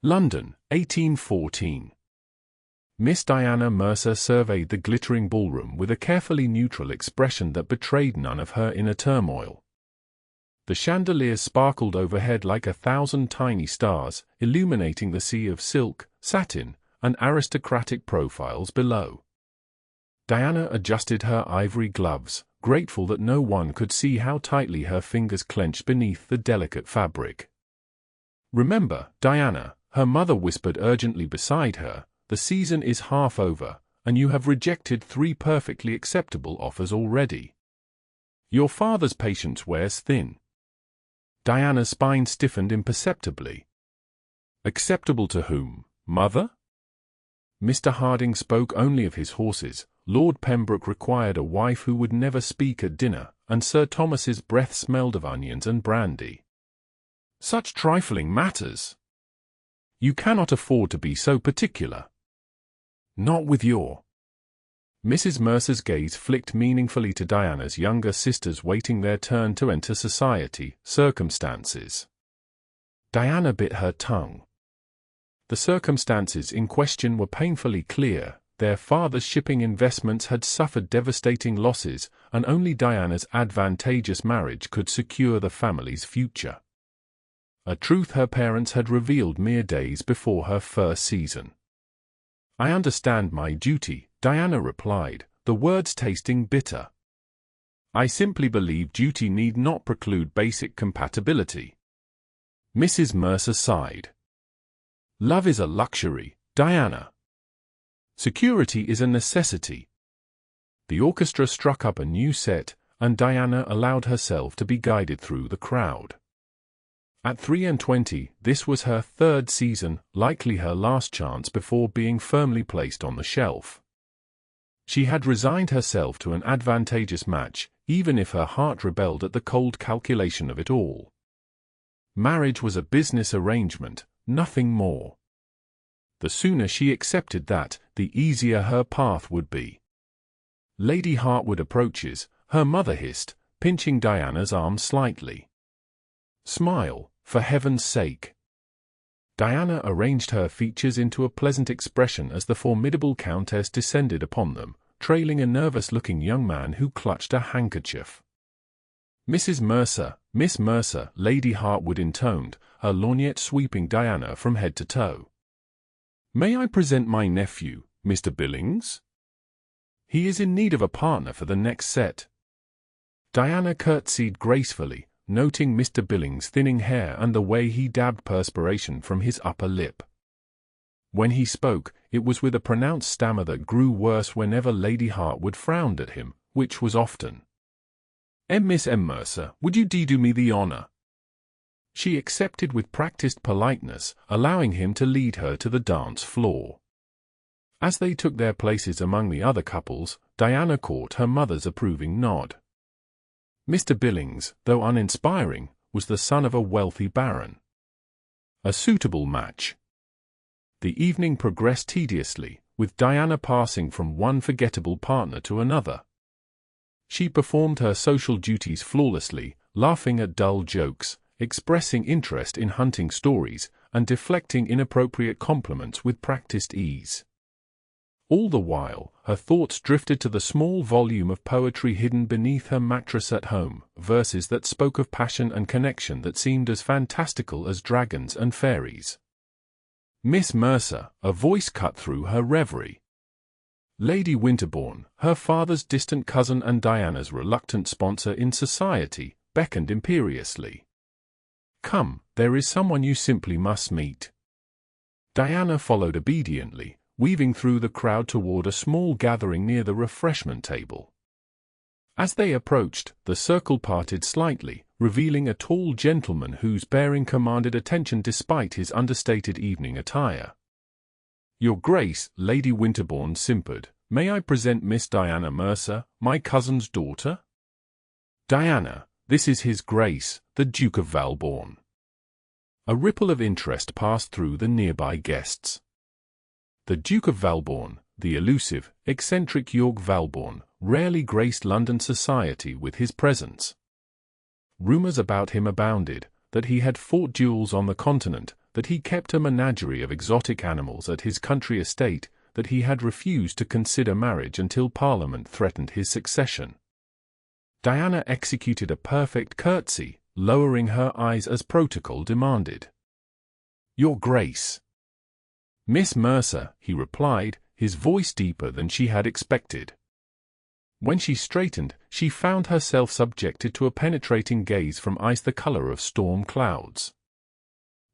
London, 1814. Miss Diana Mercer surveyed the glittering ballroom with a carefully neutral expression that betrayed none of her inner turmoil. The chandeliers sparkled overhead like 1,000 tiny stars, illuminating the sea of silk, satin, and aristocratic profiles below. Diana adjusted her ivory gloves, grateful that no one could see how tightly her fingers clenched beneath the delicate fabric. "Remember, Diana," her mother whispered urgently beside her, "the season is half over, and you have rejected 3 perfectly acceptable offers already. Your father's patience wears thin." Diana's spine stiffened imperceptibly. "Acceptable to whom, mother?" Mr. Harding spoke only of his horses. Lord Pembroke required a wife who would never speak at dinner, and Sir Thomas's breath smelled of onions and brandy. "Such trifling matters! You cannot afford to be so particular." "Not with your—" Mrs. Mercer's gaze flicked meaningfully to Diana's younger sisters waiting their turn to enter society circumstances. Diana bit her tongue. The circumstances in question were painfully clear. Their father's shipping investments had suffered devastating losses, and only Diana's advantageous marriage could secure the family's future. A truth her parents had revealed mere days before her first season. "I understand my duty," Diana replied, the words tasting bitter. "I simply believe duty need not preclude basic compatibility." Mrs. Mercer sighed. "Love is a luxury, Diana. Security is a necessity." The orchestra struck up a new set, and Diana allowed herself to be guided through the crowd. At 23, this was her 3rd season, likely her last chance before being firmly placed on the shelf. She had resigned herself to an advantageous match, even if her heart rebelled at the cold calculation of it all. Marriage was a business arrangement, nothing more. The sooner she accepted that, the easier her path would be. "Lady Hartwood approaches," her mother hissed, pinching Diana's arm slightly. "Smile, for heaven's sake." Diana arranged her features into a pleasant expression as the formidable countess descended upon them, trailing a nervous-looking young man who clutched a handkerchief. "Mrs. Mercer, Miss Mercer," Lady Hartwood intoned, her lorgnette sweeping Diana from head to toe. "May I present my nephew, Mr. Billings? He is in need of a partner for the next set." Diana curtsied gracefully, noting Mr. Billings' thinning hair and the way he dabbed perspiration from his upper lip. When he spoke, it was with a pronounced stammer that grew worse whenever Lady Hartwood frowned at him, which was often. Miss Mercer, would you do me the honor?" She accepted with practiced politeness, allowing him to lead her to the dance floor. As they took their places among the other couples, Diana caught her mother's approving nod. Mr. Billings, though uninspiring, was the son of a wealthy baron. A suitable match. The evening progressed tediously, with Diana passing from one forgettable partner to another. She performed her social duties flawlessly, laughing at dull jokes, expressing interest in hunting stories, and deflecting inappropriate compliments with practiced ease. All the while, her thoughts drifted to the small volume of poetry hidden beneath her mattress at home, verses that spoke of passion and connection that seemed as fantastical as dragons and fairies. "Miss Mercer," a voice cut through her reverie. Lady Winterbourne, her father's distant cousin and Diana's reluctant sponsor in society, beckoned imperiously. "Come, there is someone you simply must meet." Diana followed obediently, weaving through the crowd toward a small gathering near the refreshment table. As they approached, the circle parted slightly, revealing a tall gentleman whose bearing commanded attention despite his understated evening attire. "Your Grace," Lady Winterbourne simpered, "may I present Miss Diana Mercer, my cousin's daughter?" "Diana, this is His Grace, the Duke of Valborne." A ripple of interest passed through the nearby guests. The Duke of Valborne, the elusive, eccentric York Valborne, rarely graced London society with his presence. Rumors about him abounded, that he had fought duels on the continent, that he kept a menagerie of exotic animals at his country estate, that he had refused to consider marriage until Parliament threatened his succession. Diana executed a perfect curtsy, lowering her eyes as protocol demanded. "Your Grace." "Miss Mercer," he replied, his voice deeper than she had expected. When she straightened, she found herself subjected to a penetrating gaze from ice the color of storm clouds.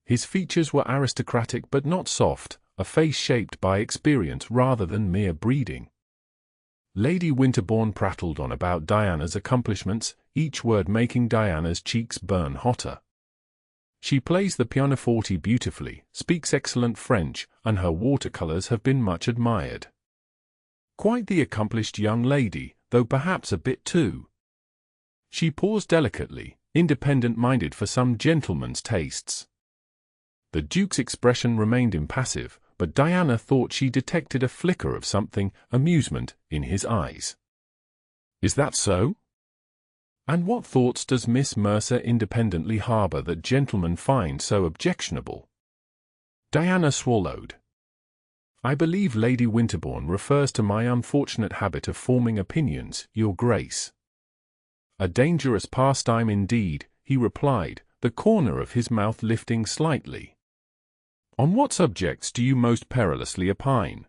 His features were aristocratic but not soft, a face shaped by experience rather than mere breeding. Lady Winterbourne prattled on about Diana's accomplishments, each word making Diana's cheeks burn hotter. She plays the pianoforte beautifully, speaks excellent French, and her watercolors have been much admired. Quite the accomplished young lady, though perhaps a bit too. She paused delicately, independent-minded for some gentleman's tastes. The Duke's expression remained impassive, but Diana thought she detected a flicker of something, amusement, in his eyes. "Is that so? And what thoughts does Miss Mercer independently harbor that gentlemen find so objectionable?" Diana swallowed. "I believe Lady Winterbourne refers to my unfortunate habit of forming opinions, Your Grace." "A dangerous pastime indeed," he replied, the corner of his mouth lifting slightly. "On what subjects do you most perilously opine?"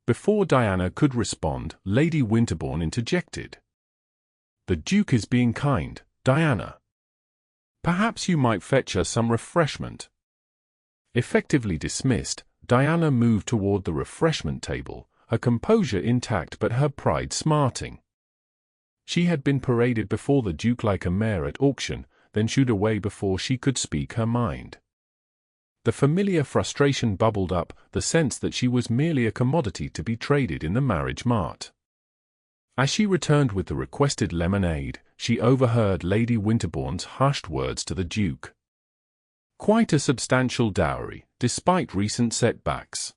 Before Diana could respond, Lady Winterbourne interjected. "The Duke is being kind, Diana. Perhaps you might fetch her some refreshment." Effectively dismissed, Diana moved toward the refreshment table, her composure intact but her pride smarting. She had been paraded before the Duke like a mare at auction, then shooed away before she could speak her mind. The familiar frustration bubbled up, the sense that she was merely a commodity to be traded in the marriage mart. As she returned with the requested lemonade, she overheard Lady Winterbourne's hushed words to the Duke. "Quite a substantial dowry, despite recent setbacks.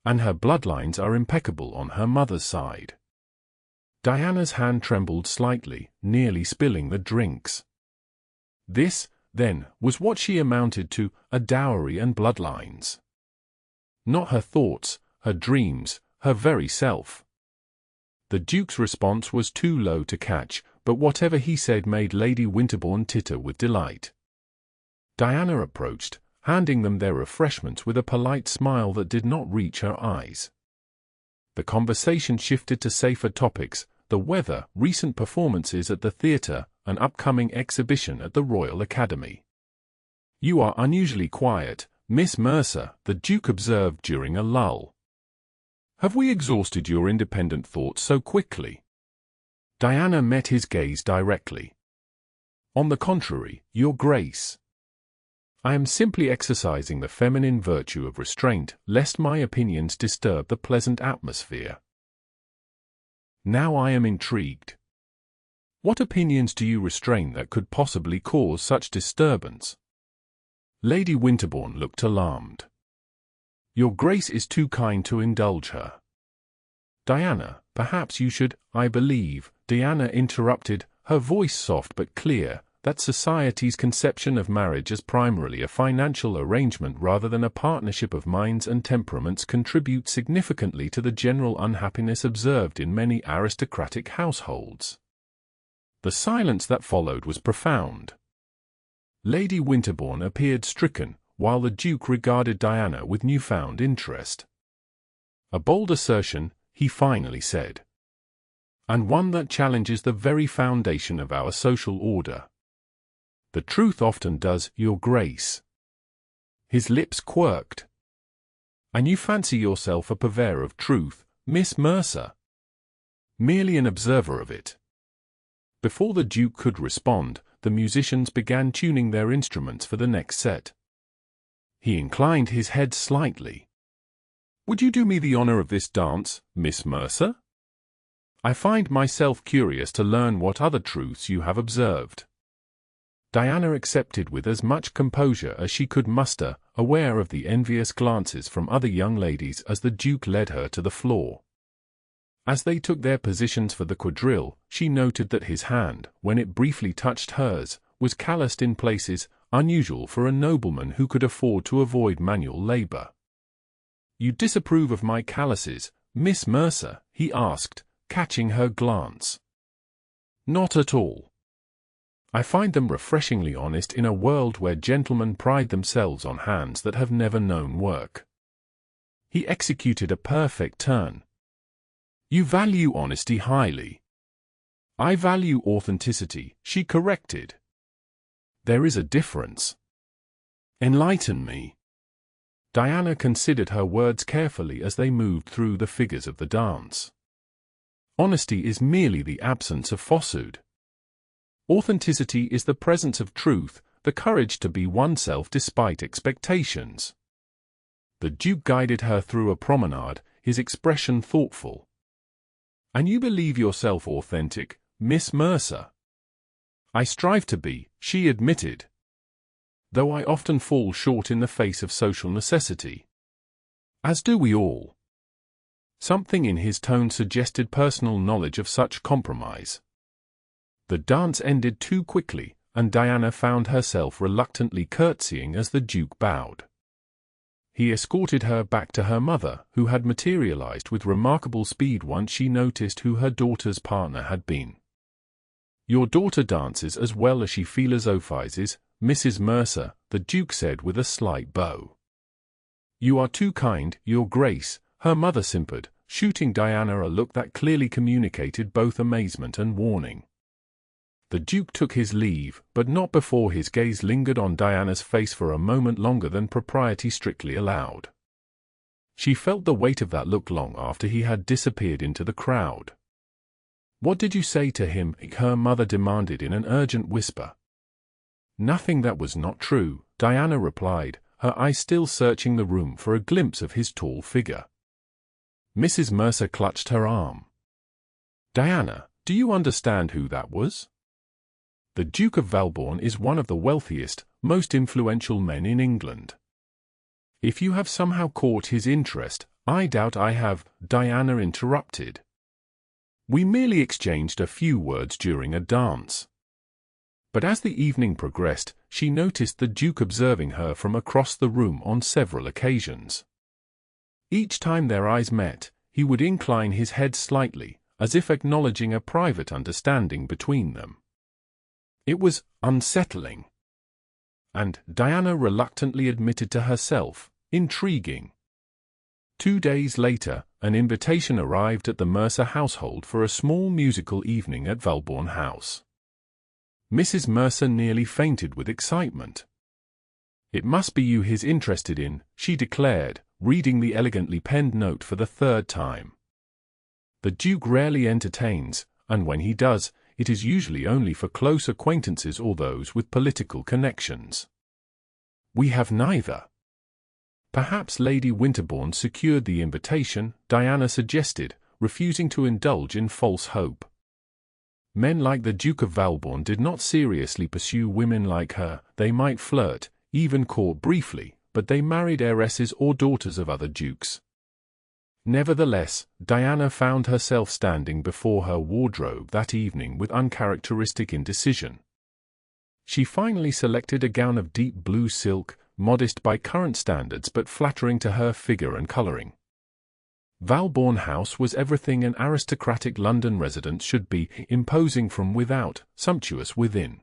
And her bloodlines are impeccable on her mother's side." Diana's hand trembled slightly, nearly spilling the drinks. This, then, was what she amounted to, a dowry and bloodlines. Not her thoughts, her dreams, her very self. The Duke's response was too low to catch, but whatever he said made Lady Winterbourne titter with delight. Diana approached, handing them their refreshments with a polite smile that did not reach her eyes. The conversation shifted to safer topics: the weather, recent performances at the theatre, an upcoming exhibition at the Royal Academy. "You are unusually quiet, Miss Mercer," the Duke observed during a lull. "Have we exhausted your independent thoughts so quickly?" Diana met his gaze directly. "On the contrary, Your Grace. I am simply exercising the feminine virtue of restraint, lest my opinions disturb the pleasant atmosphere." "Now I am intrigued. What opinions do you restrain that could possibly cause such disturbance?" Lady Winterbourne looked alarmed. "Your Grace is too kind to indulge her." "Diana, perhaps you should—" "I believe," Diana interrupted, her voice soft but clear, "that society's conception of marriage as primarily a financial arrangement rather than a partnership of minds and temperaments contributes significantly to the general unhappiness observed in many aristocratic households." The silence that followed was profound. Lady Winterbourne appeared stricken, while the Duke regarded Diana with newfound interest. "A bold assertion," he finally said. "And one that challenges the very foundation of our social order." "The truth often does, Your Grace." His lips quirked. "And you fancy yourself a purveyor of truth, Miss Mercer?" "Merely an observer of it." Before the Duke could respond, the musicians began tuning their instruments for the next set. He inclined his head slightly. "Would you do me the honor of this dance, Miss Mercer? I find myself curious to learn what other truths you have observed." Diana accepted with as much composure as she could muster, aware of the envious glances from other young ladies as the Duke led her to the floor. As they took their positions for the quadrille, she noted that his hand, when it briefly touched hers, was calloused in places, unusual for a nobleman who could afford to avoid manual labor. "You disapprove of my calluses, Miss Mercer?" he asked, catching her glance. "Not at all. I find them refreshingly honest in a world where gentlemen pride themselves on hands that have never known work." He executed a perfect turn. "You value honesty highly." "I value authenticity," she corrected. "There is a difference." "Enlighten me." Diana considered her words carefully as they moved through the figures of the dance. "Honesty is merely the absence of falsehood. Authenticity is the presence of truth, the courage to be oneself despite expectations." The Duke guided her through a promenade, his expression thoughtful. "And you believe yourself authentic, Miss Mercer?" "I strive to be," she admitted, "though I often fall short in the face of social necessity." "As do we all." Something in his tone suggested personal knowledge of such compromise. The dance ended too quickly, and Diana found herself reluctantly curtsying as the Duke bowed. He escorted her back to her mother, who had materialized with remarkable speed once she noticed who her daughter's partner had been. "Your daughter dances as well as she philosophizes, Mrs. Mercer," the Duke said with a slight bow. "You are too kind, Your Grace," her mother simpered, shooting Diana a look that clearly communicated both amazement and warning. The Duke took his leave, but not before his gaze lingered on Diana's face for a moment longer than propriety strictly allowed. She felt the weight of that look long after he had disappeared into the crowd. "What did you say to him?" her mother demanded in an urgent whisper. "Nothing that was not true," Diana replied, her eyes still searching the room for a glimpse of his tall figure. Mrs. Mercer clutched her arm. "Diana, do you understand who that was? The Duke of Valborne is one of the wealthiest, most influential men in England. If you have somehow caught his interest, I doubt I have," Diana interrupted. "We merely exchanged a few words during a dance." But as the evening progressed, she noticed the Duke observing her from across the room on several occasions. Each time their eyes met, he would incline his head slightly, as if acknowledging a private understanding between them. It was unsettling. And, Diana reluctantly admitted to herself, intriguing. 2 days later, an invitation arrived at the Mercer household for a small musical evening at Valborne House. Mrs. Mercer nearly fainted with excitement. "It must be you he's interested in," she declared, reading the elegantly penned note for the 3rd time. "The Duke rarely entertains, and when he does, it is usually only for close acquaintances or those with political connections. We have neither." "Perhaps Lady Winterbourne secured the invitation," Diana suggested, refusing to indulge in false hope. Men like the Duke of Valborne did not seriously pursue women like her. They might flirt, even court briefly, but they married heiresses or daughters of other dukes. Nevertheless, Diana found herself standing before her wardrobe that evening with uncharacteristic indecision. She finally selected a gown of deep blue silk, modest by current standards but flattering to her figure and coloring. Valborne House was everything an aristocratic London residence should be, imposing from without, sumptuous within.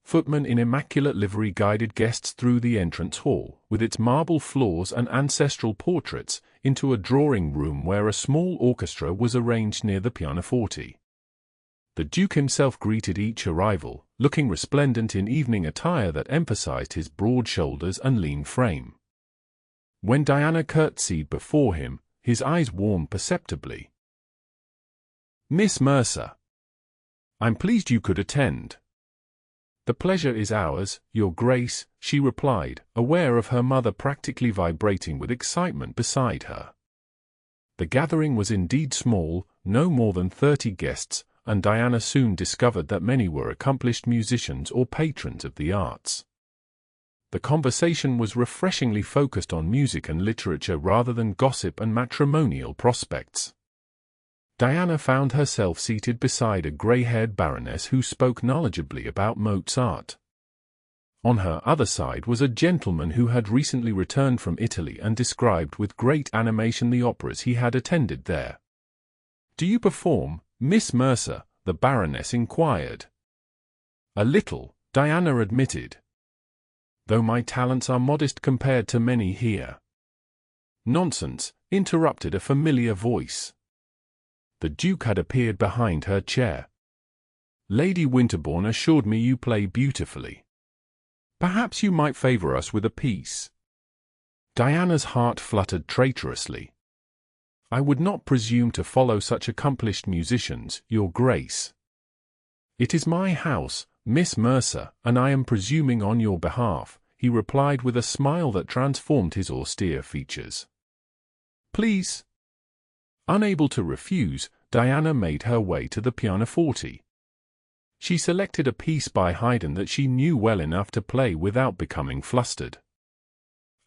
Footmen in immaculate livery guided guests through the entrance hall, with its marble floors and ancestral portraits, into a drawing room where a small orchestra was arranged near the pianoforte. The Duke himself greeted each arrival, looking resplendent in evening attire that emphasized his broad shoulders and lean frame. When Diana curtsied before him, his eyes warmed perceptibly. "Miss Mercer, I'm pleased you could attend." "The pleasure is ours, Your Grace," she replied, aware of her mother practically vibrating with excitement beside her. The gathering was indeed small, no more than 30 guests, and Diana soon discovered that many were accomplished musicians or patrons of the arts. The conversation was refreshingly focused on music and literature rather than gossip and matrimonial prospects. Diana found herself seated beside a grey-haired baroness who spoke knowledgeably about Mozart. On her other side was a gentleman who had recently returned from Italy and described with great animation the operas he had attended there. "Do you perform, Miss Mercer?" the Baroness inquired. "A little," Diana admitted, "though my talents are modest compared to many here." "Nonsense," interrupted a familiar voice. The Duke had appeared behind her chair. "Lady Winterbourne assured me you play beautifully. Perhaps you might favor us with a piece." Diana's heart fluttered traitorously. "I would not presume to follow such accomplished musicians, Your Grace. It is my house, Miss Mercer, and I am presuming on your behalf," he replied with a smile that transformed his austere features. "Please." Unable to refuse, Diana made her way to the pianoforte. She selected a piece by Haydn that she knew well enough to play without becoming flustered.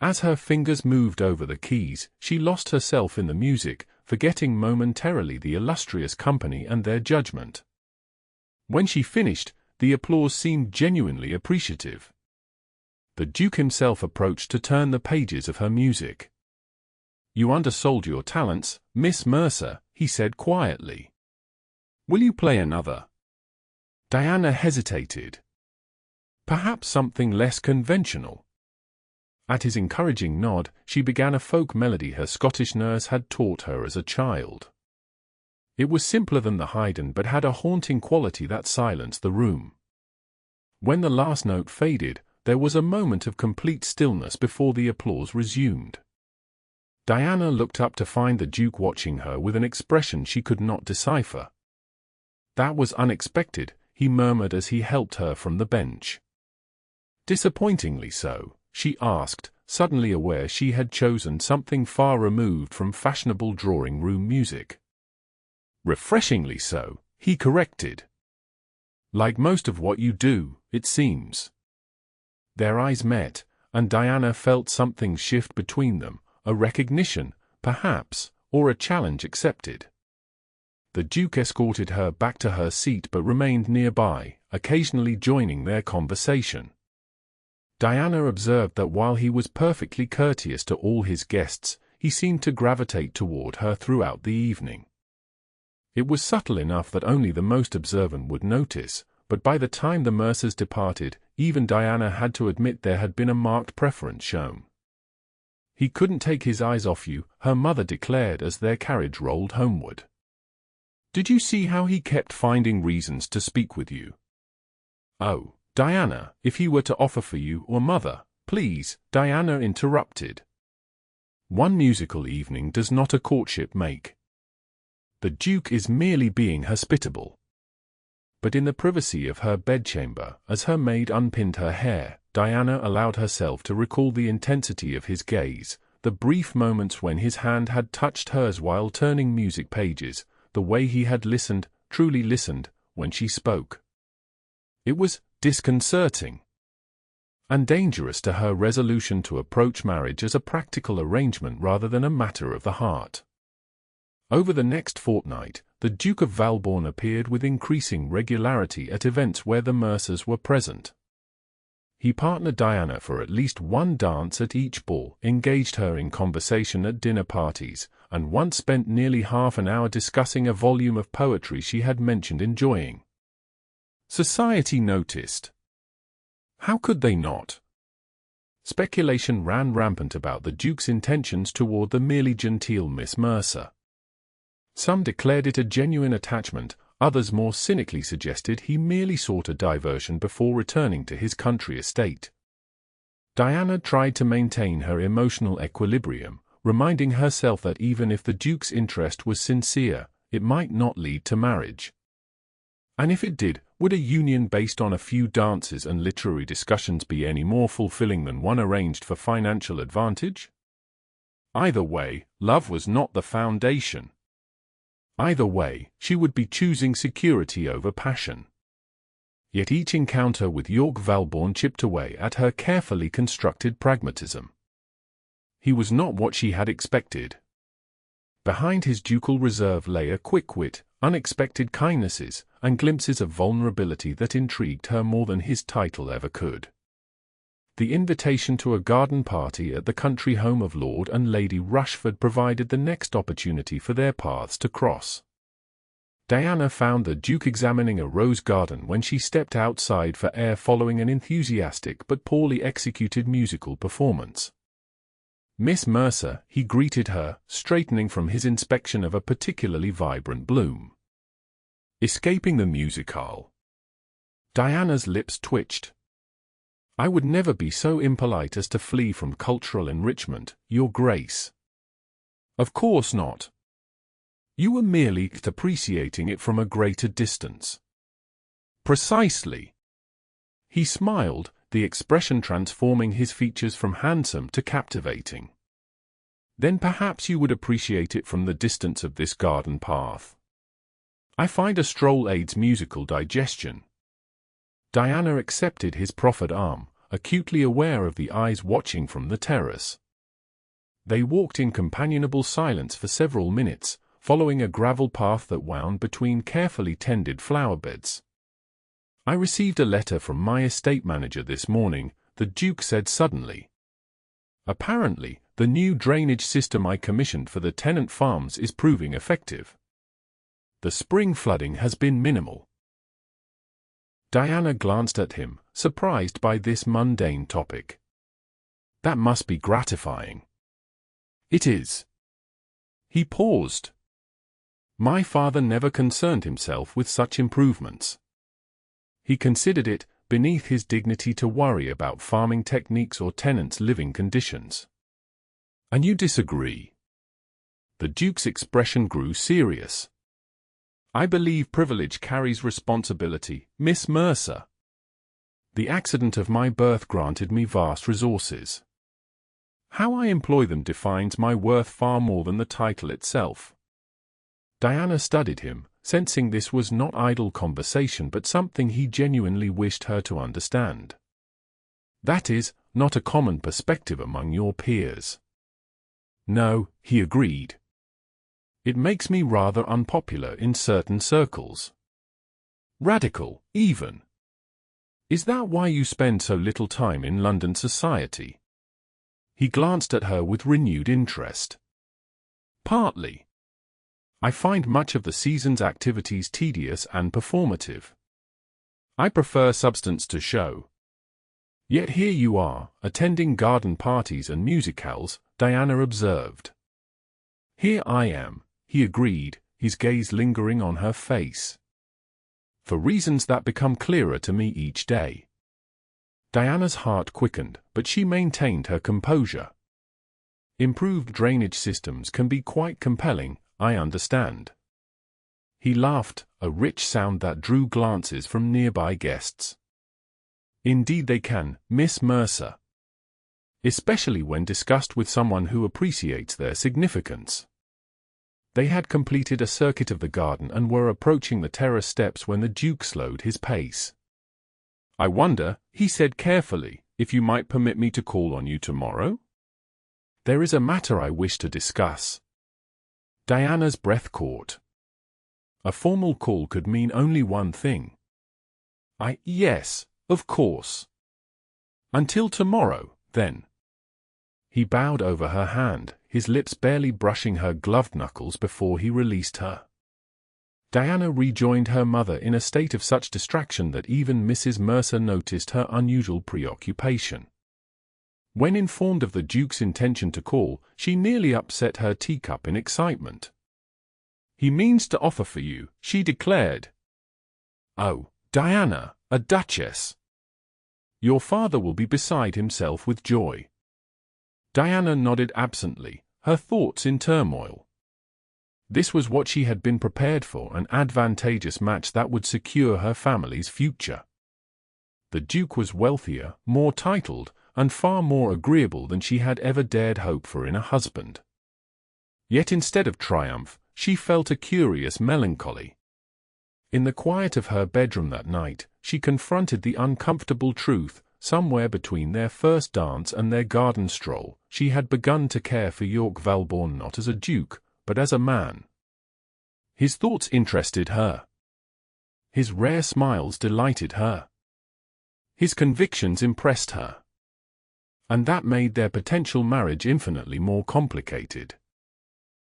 As her fingers moved over the keys, she lost herself in the music, forgetting momentarily the illustrious company and their judgment. When she finished, the applause seemed genuinely appreciative. The Duke himself approached to turn the pages of her music. "You undersold your talents, Miss Mercer," he said quietly. "Will you play another?" Diana hesitated. "Perhaps something less conventional." At his encouraging nod, she began a folk melody her Scottish nurse had taught her as a child. It was simpler than the Haydn but had a haunting quality that silenced the room. When the last note faded, there was a moment of complete stillness before the applause resumed. Diana looked up to find the Duke watching her with an expression she could not decipher. "That was unexpected," he murmured as he helped her from the bench. "Disappointingly so?" she asked, suddenly aware she had chosen something far removed from fashionable drawing-room music. "Refreshingly so," he corrected. "Like most of what you do, it seems." Their eyes met, and Diana felt something shift between them, a recognition, perhaps, or a challenge accepted. The Duke escorted her back to her seat but remained nearby, occasionally joining their conversation. Diana observed that while he was perfectly courteous to all his guests, he seemed to gravitate toward her throughout the evening. It was subtle enough that only the most observant would notice, but by the time the Mercers departed, even Diana had to admit there had been a marked preference shown. "He couldn't take his eyes off you," her mother declared as their carriage rolled homeward. "Did you see how he kept finding reasons to speak with you?" "Oh, Diana, if he were to offer for you or mother, please," Diana interrupted. "One musical evening does not a courtship make. The Duke is merely being hospitable." But in the privacy of her bedchamber, as her maid unpinned her hair, Diana allowed herself to recall the intensity of his gaze, the brief moments when his hand had touched hers while turning music pages, the way he had listened, truly listened, when she spoke. It was disconcerting and dangerous to her resolution to approach marriage as a practical arrangement rather than a matter of the heart. Over the next fortnight, the Duke of Valborne appeared with increasing regularity at events where the Mercers were present. He partnered Diana for at least one dance at each ball, engaged her in conversation at dinner parties, and once spent nearly half an hour discussing a volume of poetry she had mentioned enjoying. Society noticed. How could they not? Speculation ran rampant about the Duke's intentions toward the merely genteel Miss Mercer. Some declared it a genuine attachment, others more cynically suggested he merely sought a diversion before returning to his country estate. Diana tried to maintain her emotional equilibrium, reminding herself that even if the Duke's interest was sincere, it might not lead to marriage. And if it did, would a union based on a few dances and literary discussions be any more fulfilling than one arranged for financial advantage? Either way, love was not the foundation. Either way, she would be choosing security over passion. Yet each encounter with Duke Valborne chipped away at her carefully constructed pragmatism. He was not what she had expected. Behind his ducal reserve lay a quick wit, unexpected kindnesses, and glimpses of vulnerability that intrigued her more than his title ever could. The invitation to a garden party at the country home of Lord and Lady Rushford provided the next opportunity for their paths to cross. Diana found the Duke examining a rose garden when she stepped outside for air following an enthusiastic but poorly executed musical performance. "Miss Mercer," he greeted her, straightening from his inspection of a particularly vibrant bloom. "Escaping the musicale?" Diana's lips twitched. "I would never be so impolite as to flee from cultural enrichment, Your Grace." "Of course not. You were merely appreciating it from a greater distance." "Precisely." He smiled, the expression transforming his features from handsome to captivating. "Then perhaps you would appreciate it from the distance of this garden path. I find a stroll aids musical digestion." Diana accepted his proffered arm, acutely aware of the eyes watching from the terrace. They walked in companionable silence for several minutes, following a gravel path that wound between carefully tended flower beds. "I received a letter from my estate manager this morning," the Duke said suddenly. "Apparently, the new drainage system I commissioned for the tenant farms is proving effective. The spring flooding has been minimal." Diana glanced at him, surprised by this mundane topic. "That must be gratifying." "It is." He paused. "My father never concerned himself with such improvements. He considered it beneath his dignity to worry about farming techniques or tenants' living conditions." "And you disagree?" The Duke's expression grew serious. "I believe privilege carries responsibility, Miss Mercer. The accident of my birth granted me vast resources. How I employ them defines my worth far more than the title itself." Diana studied him, sensing this was not idle conversation but something he genuinely wished her to understand. "That is not a common perspective among your peers." "No," he agreed. "It makes me rather unpopular in certain circles. Radical, even. Is that why you spend so little time in London society?" He glanced at her with renewed interest. "Partly. I find much of the season's activities tedious and performative. I prefer substance to show." "Yet here you are, attending garden parties and musicales," Diana observed. "Here I am," he agreed, his gaze lingering on her face. "For reasons that become clearer to me each day." Diana's heart quickened, but she maintained her composure. "Improved drainage systems can be quite compelling, I understand." He laughed, a rich sound that drew glances from nearby guests. "Indeed they can, Miss Mercer. Especially when discussed with someone who appreciates their significance." They had completed a circuit of the garden and were approaching the terrace steps when the Duke slowed his pace. "I wonder," he said carefully, "if you might permit me to call on you tomorrow? There is a matter I wish to discuss." Diana's breath caught. A formal call could mean only one thing. Yes, of course. Until tomorrow, then." He bowed over her hand, his lips barely brushing her gloved knuckles before he released her. Diana rejoined her mother in a state of such distraction that even Mrs. Mercer noticed her unusual preoccupation. When informed of the Duke's intention to call, she nearly upset her teacup in excitement. "He means to offer for you," she declared. "Oh, Diana, a duchess! Your father will be beside himself with joy." Diana nodded absently, her thoughts in turmoil. This was what she had been prepared for, an advantageous match that would secure her family's future. The Duke was wealthier, more titled, and far more agreeable than she had ever dared hope for in a husband. Yet instead of triumph, she felt a curious melancholy. In the quiet of her bedroom that night, she confronted the uncomfortable truth: somewhere between their first dance and their garden stroll, she had begun to care for Duke Valborne not as a duke, but as a man. His thoughts interested her. His rare smiles delighted her. His convictions impressed her. and that made their potential marriage infinitely more complicated.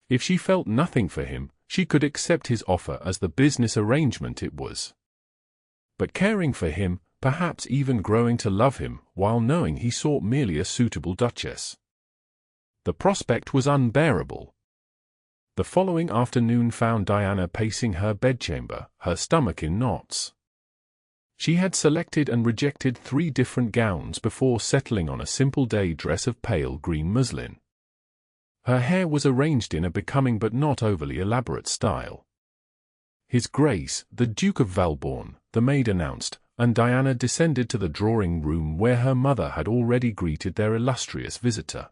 If she felt nothing for him, she could accept his offer as the business arrangement it was. But caring for him, perhaps even growing to love him, while knowing he sought merely a suitable duchess. The prospect was unbearable. The following afternoon found Diana pacing her bedchamber, her stomach in knots. She had selected and rejected 3 different gowns before settling on a simple day dress of pale green muslin. Her hair was arranged in a becoming but not overly elaborate style. His Grace, the Duke of Valborne, the maid announced, and Diana descended to the drawing-room where her mother had already greeted their illustrious visitor.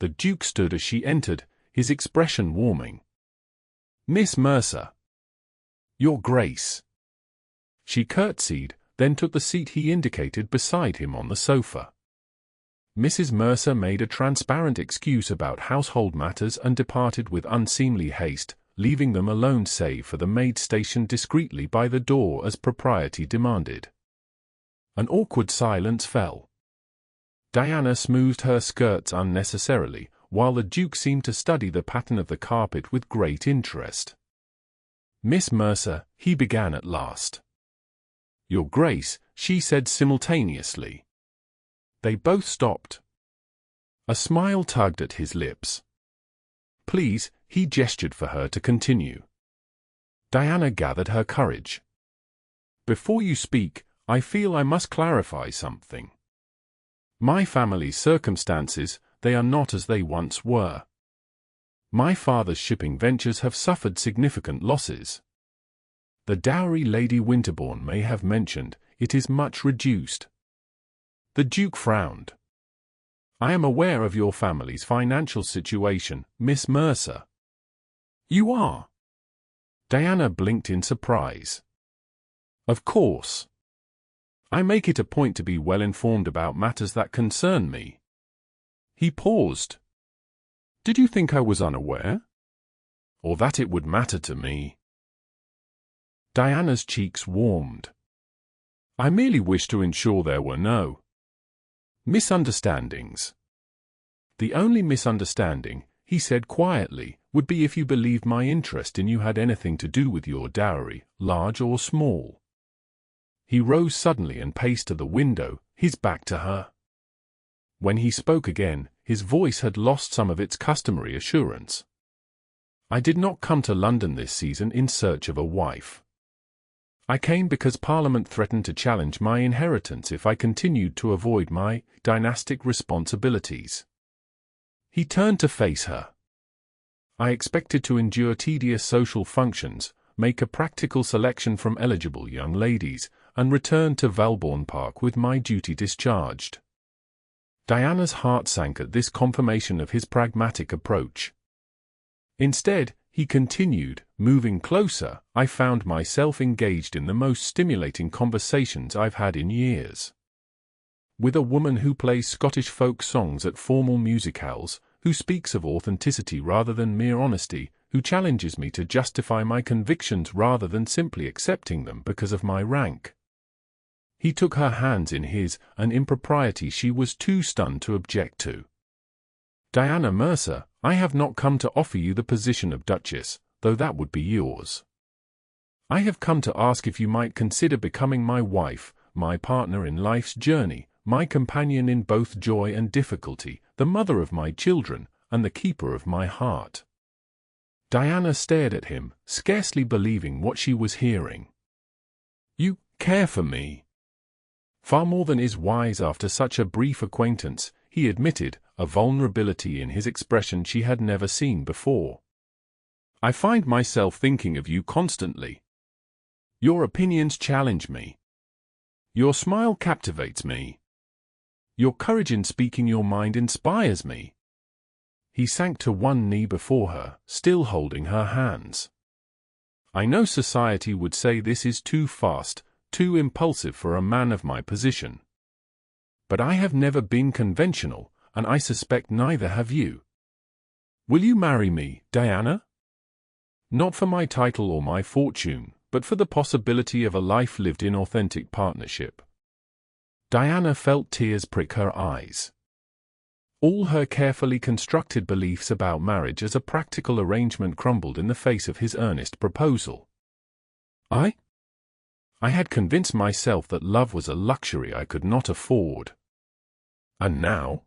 The Duke stood as she entered, his expression warming. "Miss Mercer." "Your Grace." She curtsied, then took the seat he indicated beside him on the sofa. Mrs. Mercer made a transparent excuse about household matters and departed with unseemly haste, leaving them alone save for the maid stationed discreetly by the door as propriety demanded. An awkward silence fell. Diana smoothed her skirts unnecessarily, while the Duke seemed to study the pattern of the carpet with great interest. "Miss Mercer," he began at last. "Your Grace," she said simultaneously. They both stopped. A smile tugged at his lips. "Please," he gestured for her to continue. Diana gathered her courage. "Before you speak, I feel I must clarify something. My family's circumstances, they are not as they once were. My father's shipping ventures have suffered significant losses. The dowry Lady Winterbourne may have mentioned, it is much reduced." The Duke frowned. "I am aware of your family's financial situation, Miss Mercer." "You are?" Diana blinked in surprise. "Of course. I make it a point to be well informed about matters that concern me." He paused. "Did you think I was unaware? Or that it would matter to me?" Diana's cheeks warmed. "I merely wish to ensure there were no misunderstandings." "The only misunderstanding," he said quietly, "would be if you believed my interest in you had anything to do with your dowry, large or small." He rose suddenly and paced to the window, his back to her. When he spoke again, his voice had lost some of its customary assurance. "I did not come to London this season in search of a wife. I came because Parliament threatened to challenge my inheritance if I continued to avoid my dynastic responsibilities." He turned to face her. "I expected to endure tedious social functions, make a practical selection from eligible young ladies, and return to Valborne Park with my duty discharged." Diana's heart sank at this confirmation of his pragmatic approach. "Instead," he continued, moving closer, "I found myself engaged in the most stimulating conversations I've had in years. With a woman who plays Scottish folk songs at formal musicales, who speaks of authenticity rather than mere honesty, who challenges me to justify my convictions rather than simply accepting them because of my rank." He took her hands in his, an impropriety she was too stunned to object to. "Diana Mercer, I have not come to offer you the position of Duchess, though that would be yours. I have come to ask if you might consider becoming my wife, my partner in life's journey, my companion in both joy and difficulty, the mother of my children, and the keeper of my heart." Diana stared at him, scarcely believing what she was hearing. "You care for me?" "Far more than is wise after such a brief acquaintance," he admitted, a vulnerability in his expression she had never seen before. "I find myself thinking of you constantly. Your opinions challenge me. Your smile captivates me. Your courage in speaking your mind inspires me." He sank to one knee before her, still holding her hands. "I know society would say this is too fast, too impulsive for a man of my position. But I have never been conventional, and I suspect neither have you. Will you marry me, Diana? Not for my title or my fortune, but for the possibility of a life lived in authentic partnership." Diana felt tears prick her eyes. All her carefully constructed beliefs about marriage as a practical arrangement crumbled in the face of his earnest proposal. I had convinced myself that love was a luxury I could not afford. And now?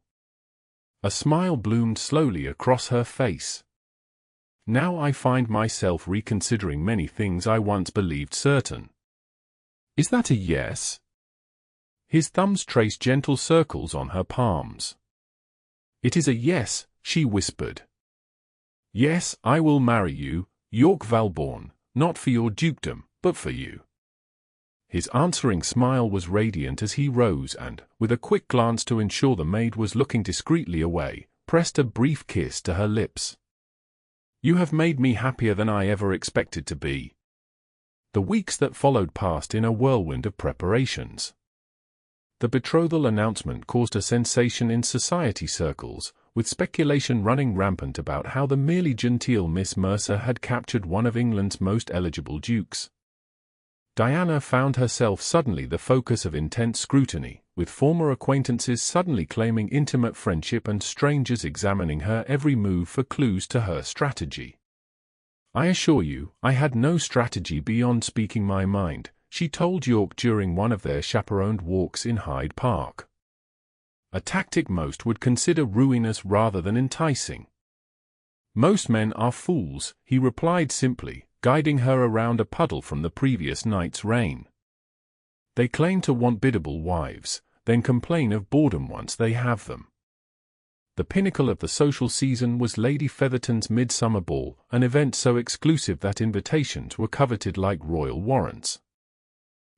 A smile bloomed slowly across her face. Now I find myself reconsidering many things I once believed certain. Is that a yes? His thumbs traced gentle circles on her palms. It is a yes, she whispered. Yes, I will marry you, Duke of Valborne, not for your dukedom, but for you. His answering smile was radiant as he rose and, with a quick glance to ensure the maid was looking discreetly away, pressed a brief kiss to her lips. You have made me happier than I ever expected to be. The weeks that followed passed in a whirlwind of preparations. The betrothal announcement caused a sensation in society circles, with speculation running rampant about how the merely genteel Miss Mercer had captured one of England's most eligible dukes. Diana found herself suddenly the focus of intense scrutiny, with former acquaintances suddenly claiming intimate friendship and strangers examining her every move for clues to her strategy. I assure you, I had no strategy beyond speaking my mind, she told York during one of their chaperoned walks in Hyde Park. A tactic most would consider ruinous rather than enticing. Most men are fools, he replied simply, guiding her around a puddle from the previous night's rain. They claim to want biddable wives, then complain of boredom once they have them. The pinnacle of the social season was Lady Featherton's midsummer ball, an event so exclusive that invitations were coveted like royal warrants.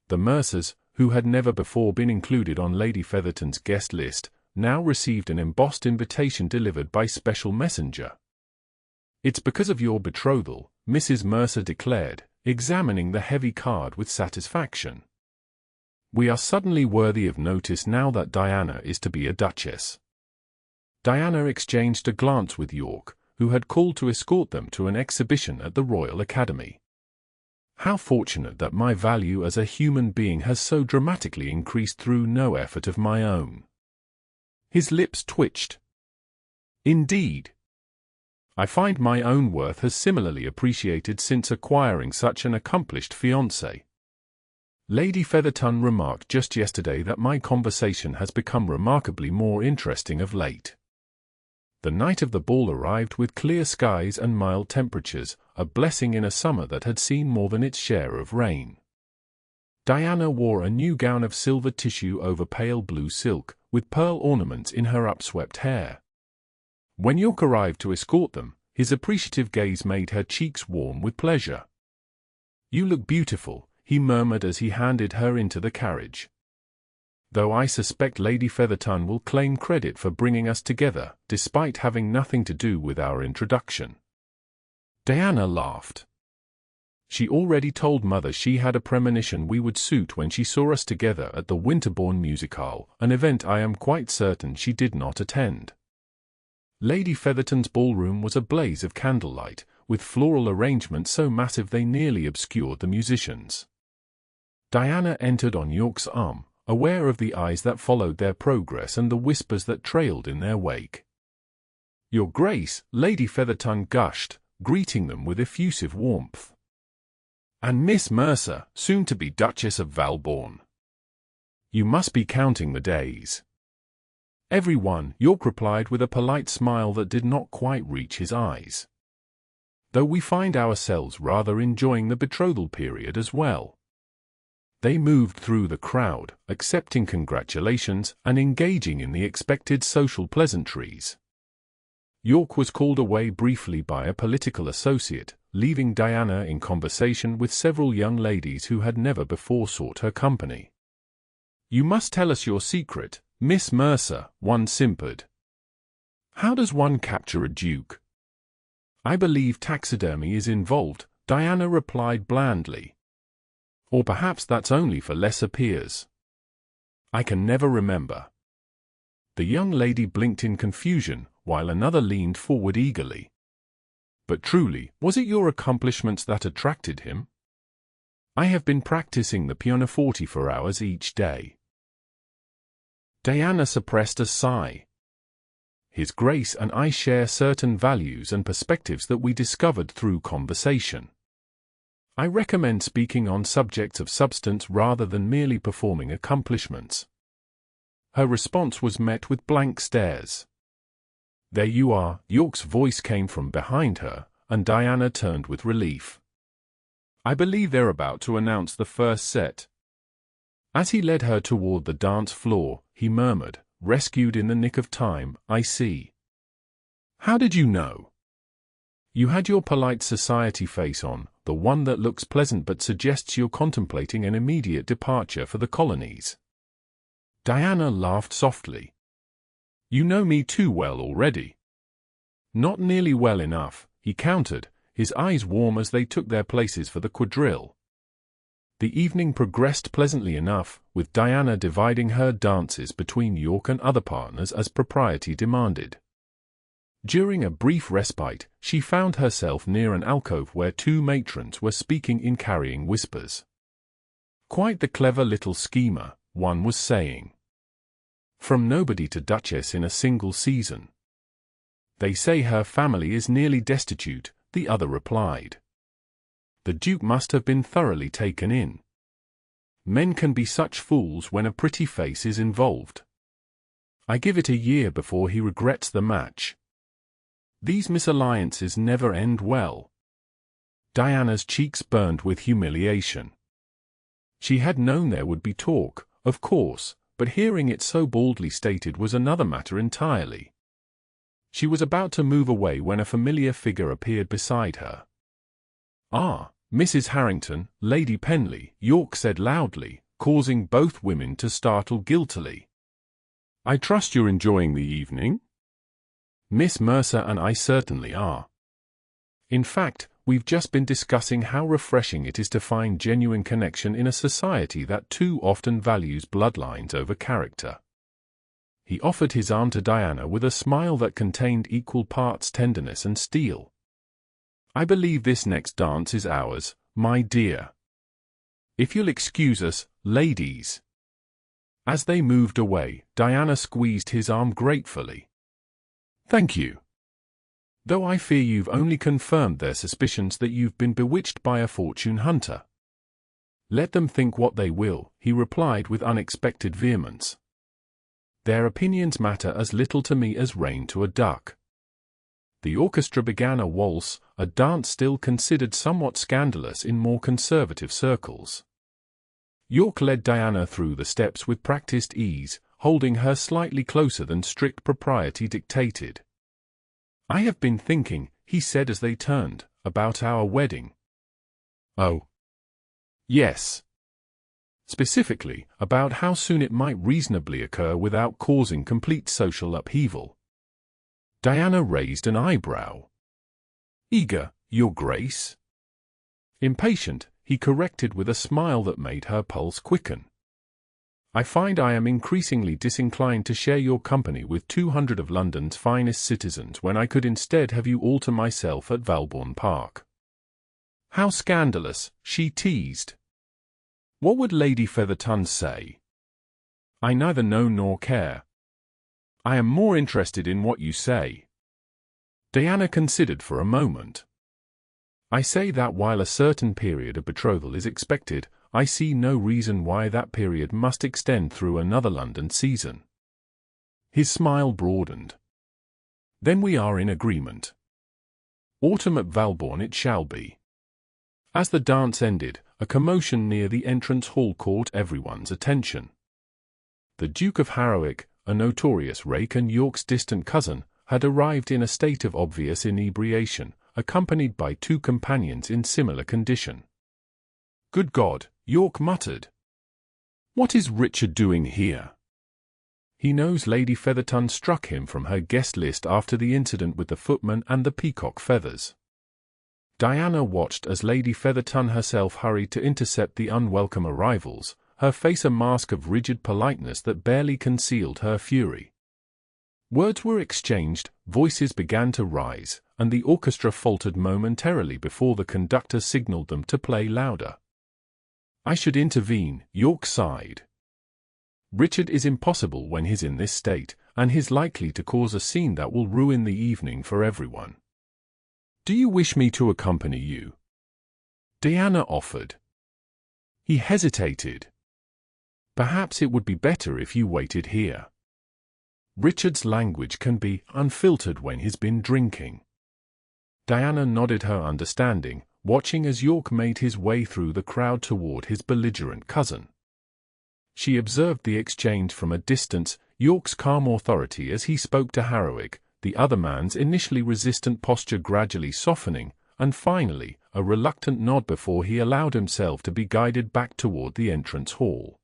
The Mercers, who had never before been included on Lady Featherton's guest list, now received an embossed invitation delivered by special messenger. It's because of your betrothal, Mrs. Mercer declared, examining the heavy card with satisfaction. We are suddenly worthy of notice now that Diana is to be a duchess. Diana exchanged a glance with York, who had called to escort them to an exhibition at the Royal Academy. How fortunate that my value as a human being has so dramatically increased through no effort of my own. His lips twitched. Indeed. I find my own worth has similarly appreciated since acquiring such an accomplished fiancé. Lady Featherton remarked just yesterday that my conversation has become remarkably more interesting of late. The night of the ball arrived with clear skies and mild temperatures, a blessing in a summer that had seen more than its share of rain. Diana wore a new gown of silver tissue over pale blue silk, with pearl ornaments in her upswept hair. When York arrived to escort them, his appreciative gaze made her cheeks warm with pleasure. You look beautiful, he murmured as he handed her into the carriage. Though I suspect Lady Featherton will claim credit for bringing us together, despite having nothing to do with our introduction. Diana laughed. She already told Mother she had a premonition we would suit when she saw us together at the Winterbourne musical, an event I am quite certain she did not attend. Lady Featherton's ballroom was a blaze of candlelight, with floral arrangements so massive they nearly obscured the musicians. Diana entered on York's arm, aware of the eyes that followed their progress and the whispers that trailed in their wake. Your Grace, Lady Featherton gushed, greeting them with effusive warmth. And Miss Mercer, soon to be Duchess of Valborne. You must be counting the days. Everyone, York replied with a polite smile that did not quite reach his eyes. Though we find ourselves rather enjoying the betrothal period as well. They moved through the crowd, accepting congratulations and engaging in the expected social pleasantries. York was called away briefly by a political associate, leaving Diana in conversation with several young ladies who had never before sought her company. You must tell us your secret, Miss Mercer, one simpered. How does one capture a duke? I believe taxidermy is involved, Diana replied blandly. Or perhaps that's only for lesser peers. I can never remember. The young lady blinked in confusion, while another leaned forward eagerly. But truly, was it your accomplishments that attracted him? I have been practicing the pianoforte for hours each day. Diana suppressed a sigh. His Grace and I share certain values and perspectives that we discovered through conversation. I recommend speaking on subjects of substance rather than merely performing accomplishments. Her response was met with blank stares. There you are, York's voice came from behind her, and Diana turned with relief. I believe they're about to announce the first set. As he led her toward the dance floor, he murmured, rescued in the nick of time, I see. How did you know? You had your polite society face on, the one that looks pleasant but suggests you're contemplating an immediate departure for the colonies. Diana laughed softly. You know me too well already. Not nearly well enough, he countered, his eyes warm as they took their places for the quadrille. The evening progressed pleasantly enough, with Diana dividing her dances between York and other partners as propriety demanded. During a brief respite, she found herself near an alcove where two matrons were speaking in carrying whispers. Quite the clever little schemer, one was saying. From nobody to duchess in a single season. They say her family is nearly destitute, the other replied. The Duke must have been thoroughly taken in. Men can be such fools when a pretty face is involved. I give it a year before he regrets the match. These misalliances never end well. Diana's cheeks burned with humiliation. She had known there would be talk, of course, but hearing it so baldly stated was another matter entirely. She was about to move away when a familiar figure appeared beside her. Ah, Mrs. Harrington, Lady Penley, York said loudly, causing both women to startle guiltily. I trust you're enjoying the evening? Miss Mercer and I certainly are. In fact, we've just been discussing how refreshing it is to find genuine connection in a society that too often values bloodlines over character. He offered his arm to Diana with a smile that contained equal parts tenderness and steel. I believe this next dance is ours, my dear. If you'll excuse us, ladies. As they moved away, Diana squeezed his arm gratefully. Thank you. Though I fear you've only confirmed their suspicions that you've been bewitched by a fortune hunter. Let them think what they will, he replied with unexpected vehemence. Their opinions matter as little to me as rain to a duck. The orchestra began a waltz, a dance still considered somewhat scandalous in more conservative circles. York led Diana through the steps with practiced ease, holding her slightly closer than strict propriety dictated. I have been thinking, he said as they turned, about our wedding. Oh. Yes. Specifically, about how soon it might reasonably occur without causing complete social upheaval. Diana raised an eyebrow. Eager, Your Grace? Impatient, he corrected with a smile that made her pulse quicken. I find I am increasingly disinclined to share your company with 200 of London's finest citizens when I could instead have you all to myself at Valborne Park. How scandalous, she teased. What would Lady Featherton say? I neither know nor care. I am more interested in what you say. Diana considered for a moment. I say that while a certain period of betrothal is expected, I see no reason why that period must extend through another London season. His smile broadened. Then we are in agreement. Autumn at Valborne it shall be. As the dance ended, a commotion near the entrance hall caught everyone's attention. The Duke of Harrowich, a notorious rake and York's distant cousin, had arrived in a state of obvious inebriation, accompanied by two companions in similar condition. Good God, York muttered. What is Richard doing here? He knows Lady Featherton struck him from her guest list after the incident with the footman and the peacock feathers. Diana watched as Lady Featherton herself hurried to intercept the unwelcome arrivals, her face a mask of rigid politeness that barely concealed her fury. Words were exchanged, voices began to rise, and the orchestra faltered momentarily before the conductor signaled them to play louder. I should intervene, York sighed. Richard is impossible when he's in this state, and he's likely to cause a scene that will ruin the evening for everyone. Do you wish me to accompany you? Diana offered. He hesitated. Perhaps it would be better if you waited here. Richard's language can be unfiltered when he's been drinking. Diana nodded her understanding, watching as York made his way through the crowd toward his belligerent cousin. She observed the exchange from a distance, York's calm authority as he spoke to Harrowig, the other man's initially resistant posture gradually softening, and finally, a reluctant nod before he allowed himself to be guided back toward the entrance hall.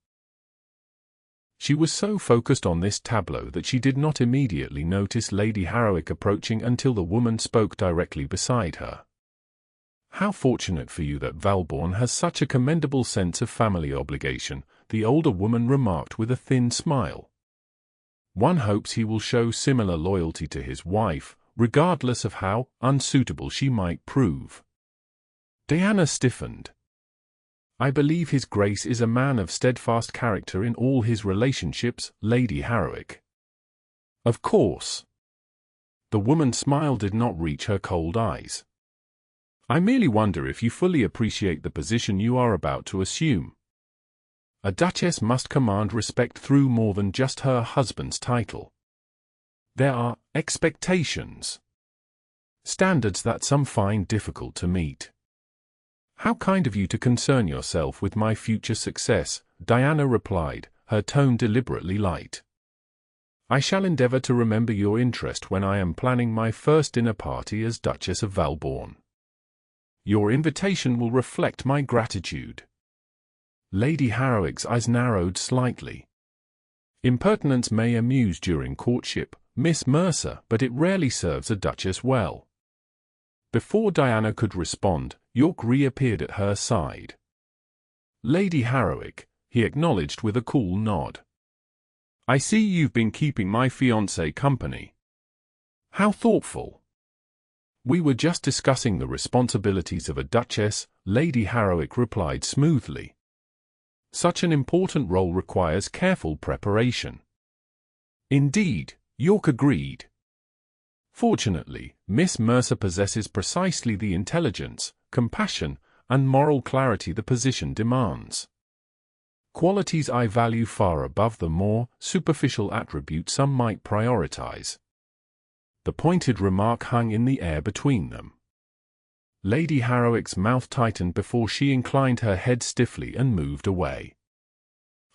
She was so focused on this tableau that she did not immediately notice Lady Harrowig approaching until the woman spoke directly beside her. How fortunate for you that Valborne has such a commendable sense of family obligation, the older woman remarked with a thin smile. One hopes he will show similar loyalty to his wife, regardless of how unsuitable she might prove. Diana stiffened. I believe His Grace is a man of steadfast character in all his relationships, Lady Harrowig. Of course. The woman's smile did not reach her cold eyes. I merely wonder if you fully appreciate the position you are about to assume. A duchess must command respect through more than just her husband's title. There are expectations. Standards that some find difficult to meet. How kind of you to concern yourself with my future success, Diana replied, her tone deliberately light. I shall endeavor to remember your interest when I am planning my first dinner party as Duchess of Valborne. Your invitation will reflect my gratitude. Lady Harrowig's eyes narrowed slightly. Impertinence may amuse during courtship, Miss Mercer, but it rarely serves a duchess well. Before Diana could respond, York reappeared at her side. Lady Harrowig, he acknowledged with a cool nod. I see you've been keeping my fiancé company. How thoughtful. We were just discussing the responsibilities of a duchess, Lady Harrowig replied smoothly. Such an important role requires careful preparation. Indeed, York agreed. Fortunately, Miss Mercer possesses precisely the intelligence, compassion, and moral clarity the position demands. Qualities I value far above the more superficial attributes some might prioritize. The pointed remark hung in the air between them. Lady Harrowig's mouth tightened before she inclined her head stiffly and moved away.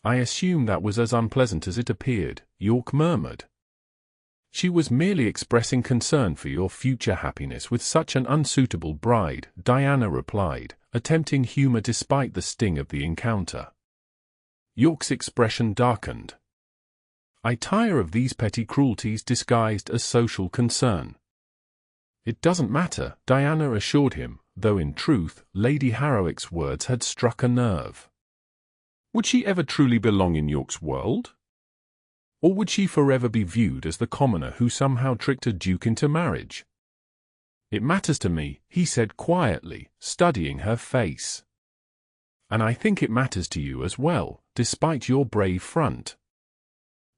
I assume that was as unpleasant as it appeared, York murmured. She was merely expressing concern for your future happiness with such an unsuitable bride, Diana replied, attempting humor despite the sting of the encounter. York's expression darkened. I tire of these petty cruelties disguised as social concern. It doesn't matter, Diana assured him, though in truth, Lady Harrowig's words had struck a nerve. Would she ever truly belong in York's world? Or would she forever be viewed as the commoner who somehow tricked a duke into marriage? It matters to me, he said quietly, studying her face. And I think it matters to you as well, despite your brave front.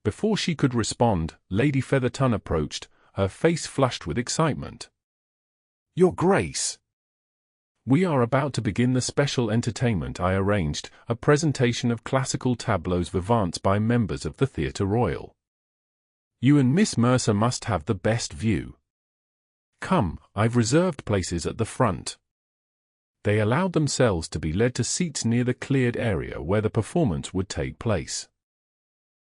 Before she could respond, Lady Featherton approached, her face flushed with excitement. Your Grace! We are about to begin the special entertainment I arranged, a presentation of classical tableaux vivants by members of the Theatre Royal. You and Miss Mercer must have the best view. Come, I've reserved places at the front. They allowed themselves to be led to seats near the cleared area where the performance would take place.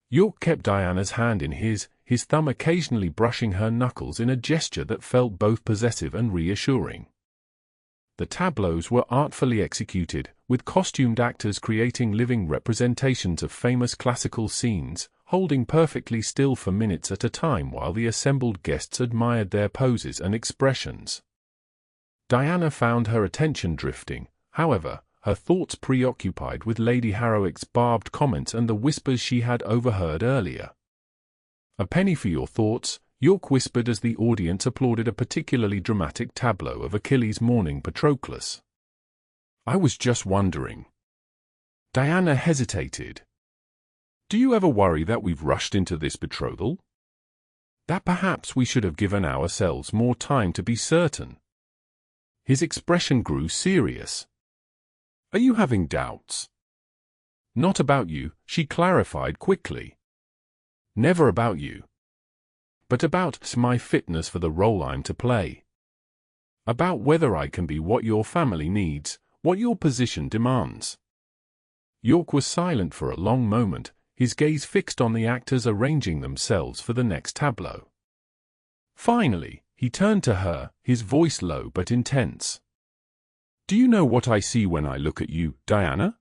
York kept Diana's hand in his thumb occasionally brushing her knuckles in a gesture that felt both possessive and reassuring. The tableaux were artfully executed, with costumed actors creating living representations of famous classical scenes, holding perfectly still for minutes at a time while the assembled guests admired their poses and expressions. Diana found her attention drifting, however, her thoughts preoccupied with Lady Harrowig's barbed comments and the whispers she had overheard earlier. A penny for your thoughts, York whispered as the audience applauded a particularly dramatic tableau of Achilles mourning Patroclus. I was just wondering. Diana hesitated. Do you ever worry that we've rushed into this betrothal? That perhaps we should have given ourselves more time to be certain? His expression grew serious. Are you having doubts? Not about you, she clarified quickly. Never about you. But about my fitness for the role I'm to play. About whether I can be what your family needs, what your position demands. York was silent for a long moment, his gaze fixed on the actors arranging themselves for the next tableau. Finally, he turned to her, his voice low but intense. Do you know what I see when I look at you, Diana?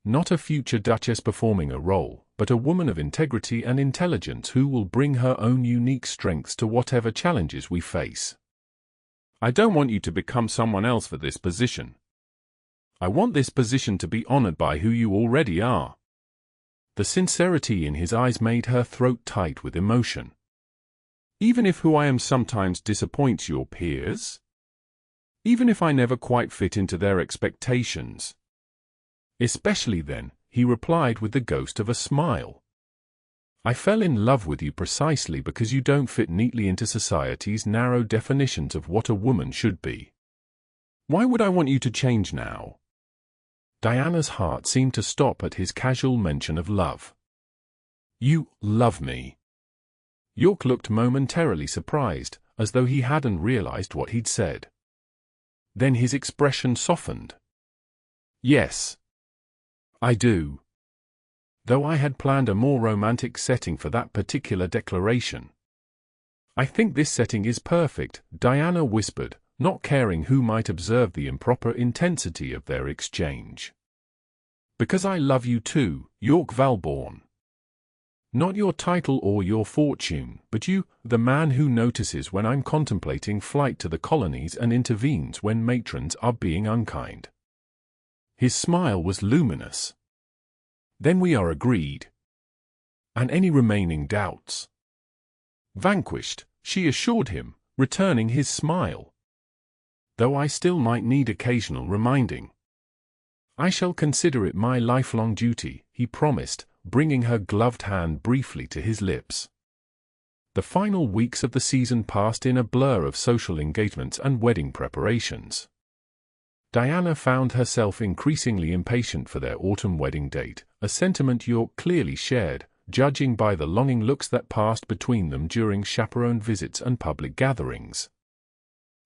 Not a future duchess performing a role, but a woman of integrity and intelligence who will bring her own unique strengths to whatever challenges we face. I don't want you to become someone else for this position. I want this position to be honored by who you already are. The sincerity in his eyes made her throat tight with emotion. Even if who I am sometimes disappoints your peers? Even if I never quite fit into their expectations? Especially then, he replied with the ghost of a smile. I fell in love with you precisely because you don't fit neatly into society's narrow definitions of what a woman should be. Why would I want you to change now? Diana's heart seemed to stop at his casual mention of love. You love me. York looked momentarily surprised, as though he hadn't realized what he'd said. Then his expression softened. Yes. I do. Though I had planned a more romantic setting for that particular declaration. I think this setting is perfect, Diana whispered, not caring who might observe the improper intensity of their exchange. Because I love you too, York Valborne. Not your title or your fortune, but you, the man who notices when I'm contemplating flight to the colonies and intervenes when matrons are being unkind. His smile was luminous. Then we are agreed. And any remaining doubts? Vanquished, she assured him, returning his smile. Though I still might need occasional reminding. I shall consider it my lifelong duty, he promised, bringing her gloved hand briefly to his lips. The final weeks of the season passed in a blur of social engagements and wedding preparations. Diana found herself increasingly impatient for their autumn wedding date, a sentiment York clearly shared, judging by the longing looks that passed between them during chaperoned visits and public gatherings.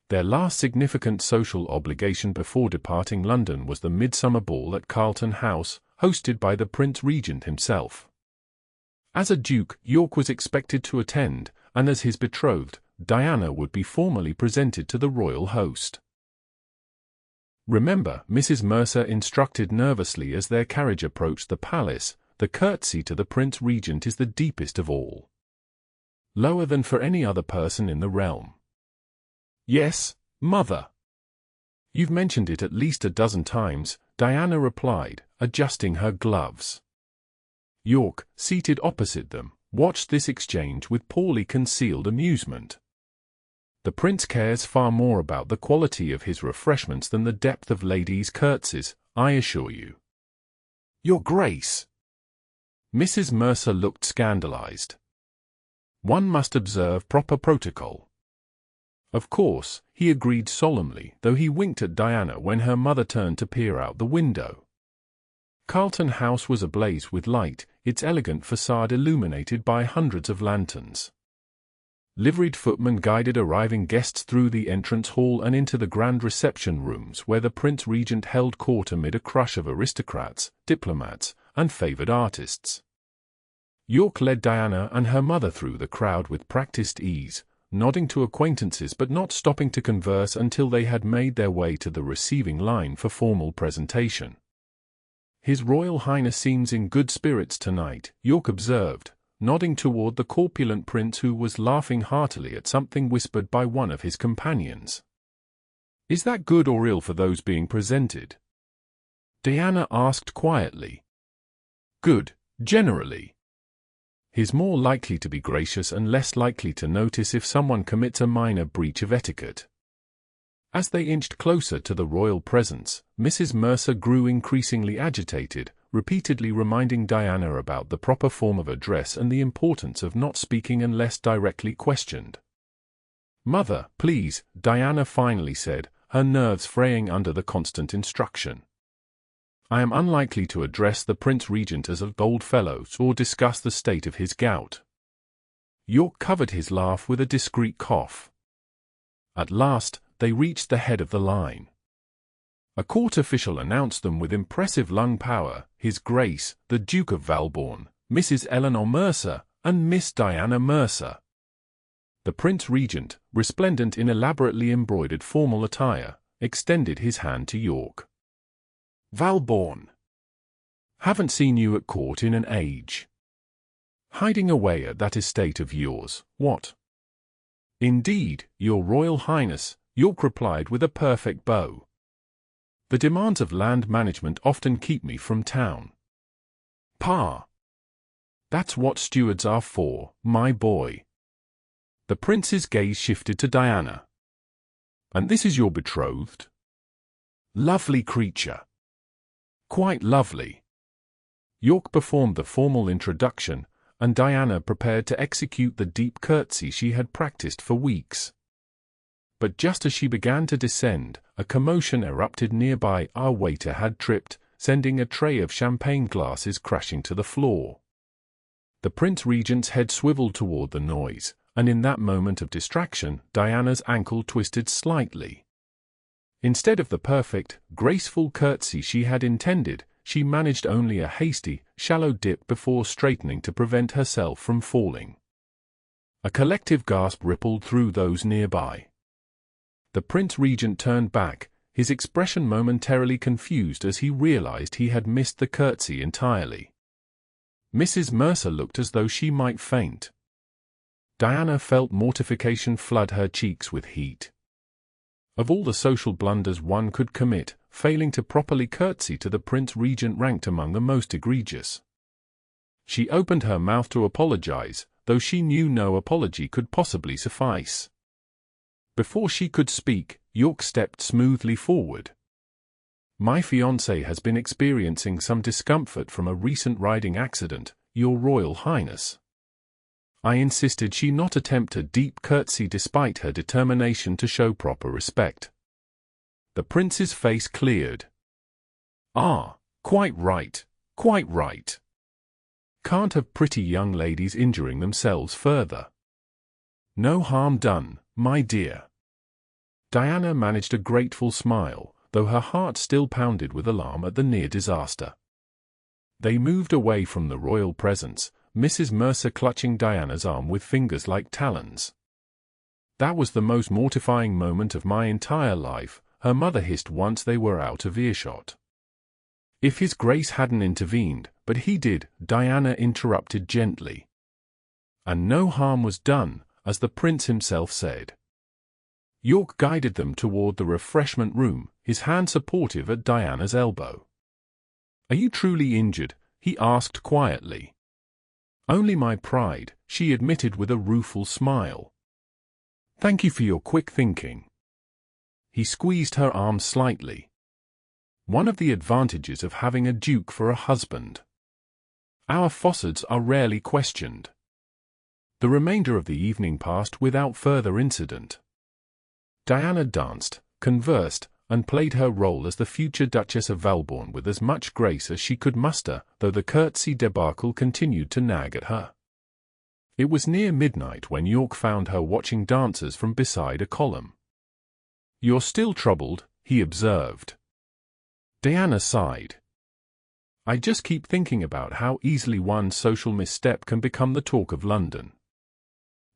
Their last significant social obligation before departing London was the midsummer ball at Carlton House, hosted by the Prince Regent himself. As a duke, York was expected to attend, and as his betrothed, Diana would be formally presented to the royal host. Remember, Mrs. Mercer instructed nervously as their carriage approached the palace, the curtsy to the Prince Regent is the deepest of all. Lower than for any other person in the realm. Yes, mother. You've mentioned it at least a dozen times, Diana replied, adjusting her gloves. York, seated opposite them, watched this exchange with poorly concealed amusement. The prince cares far more about the quality of his refreshments than the depth of ladies' curtsies, I assure you. Your Grace. Mrs. Mercer looked scandalized. One must observe proper protocol. Of course, he agreed solemnly, though he winked at Diana when her mother turned to peer out the window. Carlton House was ablaze with light, its elegant facade illuminated by hundreds of lanterns. Liveried footmen guided arriving guests through the entrance hall and into the grand reception rooms where the Prince Regent held court amid a crush of aristocrats, diplomats, and favored artists. York led Diana and her mother through the crowd with practiced ease, nodding to acquaintances but not stopping to converse until they had made their way to the receiving line for formal presentation. His Royal Highness seems in good spirits tonight, York observed, nodding toward the corpulent prince who was laughing heartily at something whispered by one of his companions. Is that good or ill for those being presented? Diana asked quietly. Good, generally. He's more likely to be gracious and less likely to notice if someone commits a minor breach of etiquette. As they inched closer to the royal presence, Mrs. Mercer grew increasingly agitated, repeatedly reminding Diana about the proper form of address and the importance of not speaking unless directly questioned. "Mother, please," Diana finally said, her nerves fraying under the constant instruction. "I am unlikely to address the Prince Regent as an old fellow or discuss the state of his gout." York covered his laugh with a discreet cough. At last, they reached the head of the line. A court official announced them with impressive lung power: His Grace, the Duke of Valborne, Mrs. Eleanor Mercer, and Miss Diana Mercer. The Prince Regent, resplendent in elaborately embroidered formal attire, extended his hand to York. "Valborne. Haven't seen you at court in an age. Hiding away at that estate of yours, what?" "Indeed, Your Royal Highness," York replied with a perfect bow. "The demands of land management often keep me from town." "Pa! That's what stewards are for, my boy." The prince's gaze shifted to Diana. "And this is your betrothed?" "Lovely creature." "Quite lovely." York performed the formal introduction, and Diana prepared to execute the deep curtsy she had practiced for weeks. But just as she began to descend, a commotion erupted nearby. Our waiter had tripped, sending a tray of champagne glasses crashing to the floor. The Prince Regent's head swiveled toward the noise, and in that moment of distraction, Diana's ankle twisted slightly. Instead of the perfect, graceful curtsy she had intended, she managed only a hasty, shallow dip before straightening to prevent herself from falling. A collective gasp rippled through those nearby. The Prince Regent turned back, his expression momentarily confused as he realized he had missed the curtsy entirely. Mrs. Mercer looked as though she might faint. Diana felt mortification flood her cheeks with heat. Of all the social blunders one could commit, failing to properly curtsy to the Prince Regent ranked among the most egregious. She opened her mouth to apologize, though she knew no apology could possibly suffice. Before she could speak, York stepped smoothly forward. "My fiancé has been experiencing some discomfort from a recent riding accident, Your Royal Highness." I insisted she not attempt a deep curtsy despite her determination to show proper respect. The prince's face cleared. "Ah, quite right, quite right. Can't have pretty young ladies injuring themselves further. No harm done, my dear." Diana managed a grateful smile, though her heart still pounded with alarm at the near disaster. They moved away from the royal presence, Mrs. Mercer clutching Diana's arm with fingers like talons. "That was the most mortifying moment of my entire life," her mother hissed once they were out of earshot. "If His Grace hadn't intervened, but he did," Diana interrupted gently. "And no harm was done, as the prince himself said." York guided them toward the refreshment room, his hand supportive at Diana's elbow. "Are you truly injured?" he asked quietly. "Only my pride," she admitted with a rueful smile. "Thank you for your quick thinking." He squeezed her arm slightly. "One of the advantages of having a duke for a husband. Our fossards are rarely questioned." The remainder of the evening passed without further incident. Diana danced, conversed, and played her role as the future Duchess of Valborne with as much grace as she could muster, though the curtsy debacle continued to nag at her. It was near midnight when York found her watching dancers from beside a column. "You're still troubled," he observed. Diana sighed. "I just keep thinking about how easily one social misstep can become the talk of London.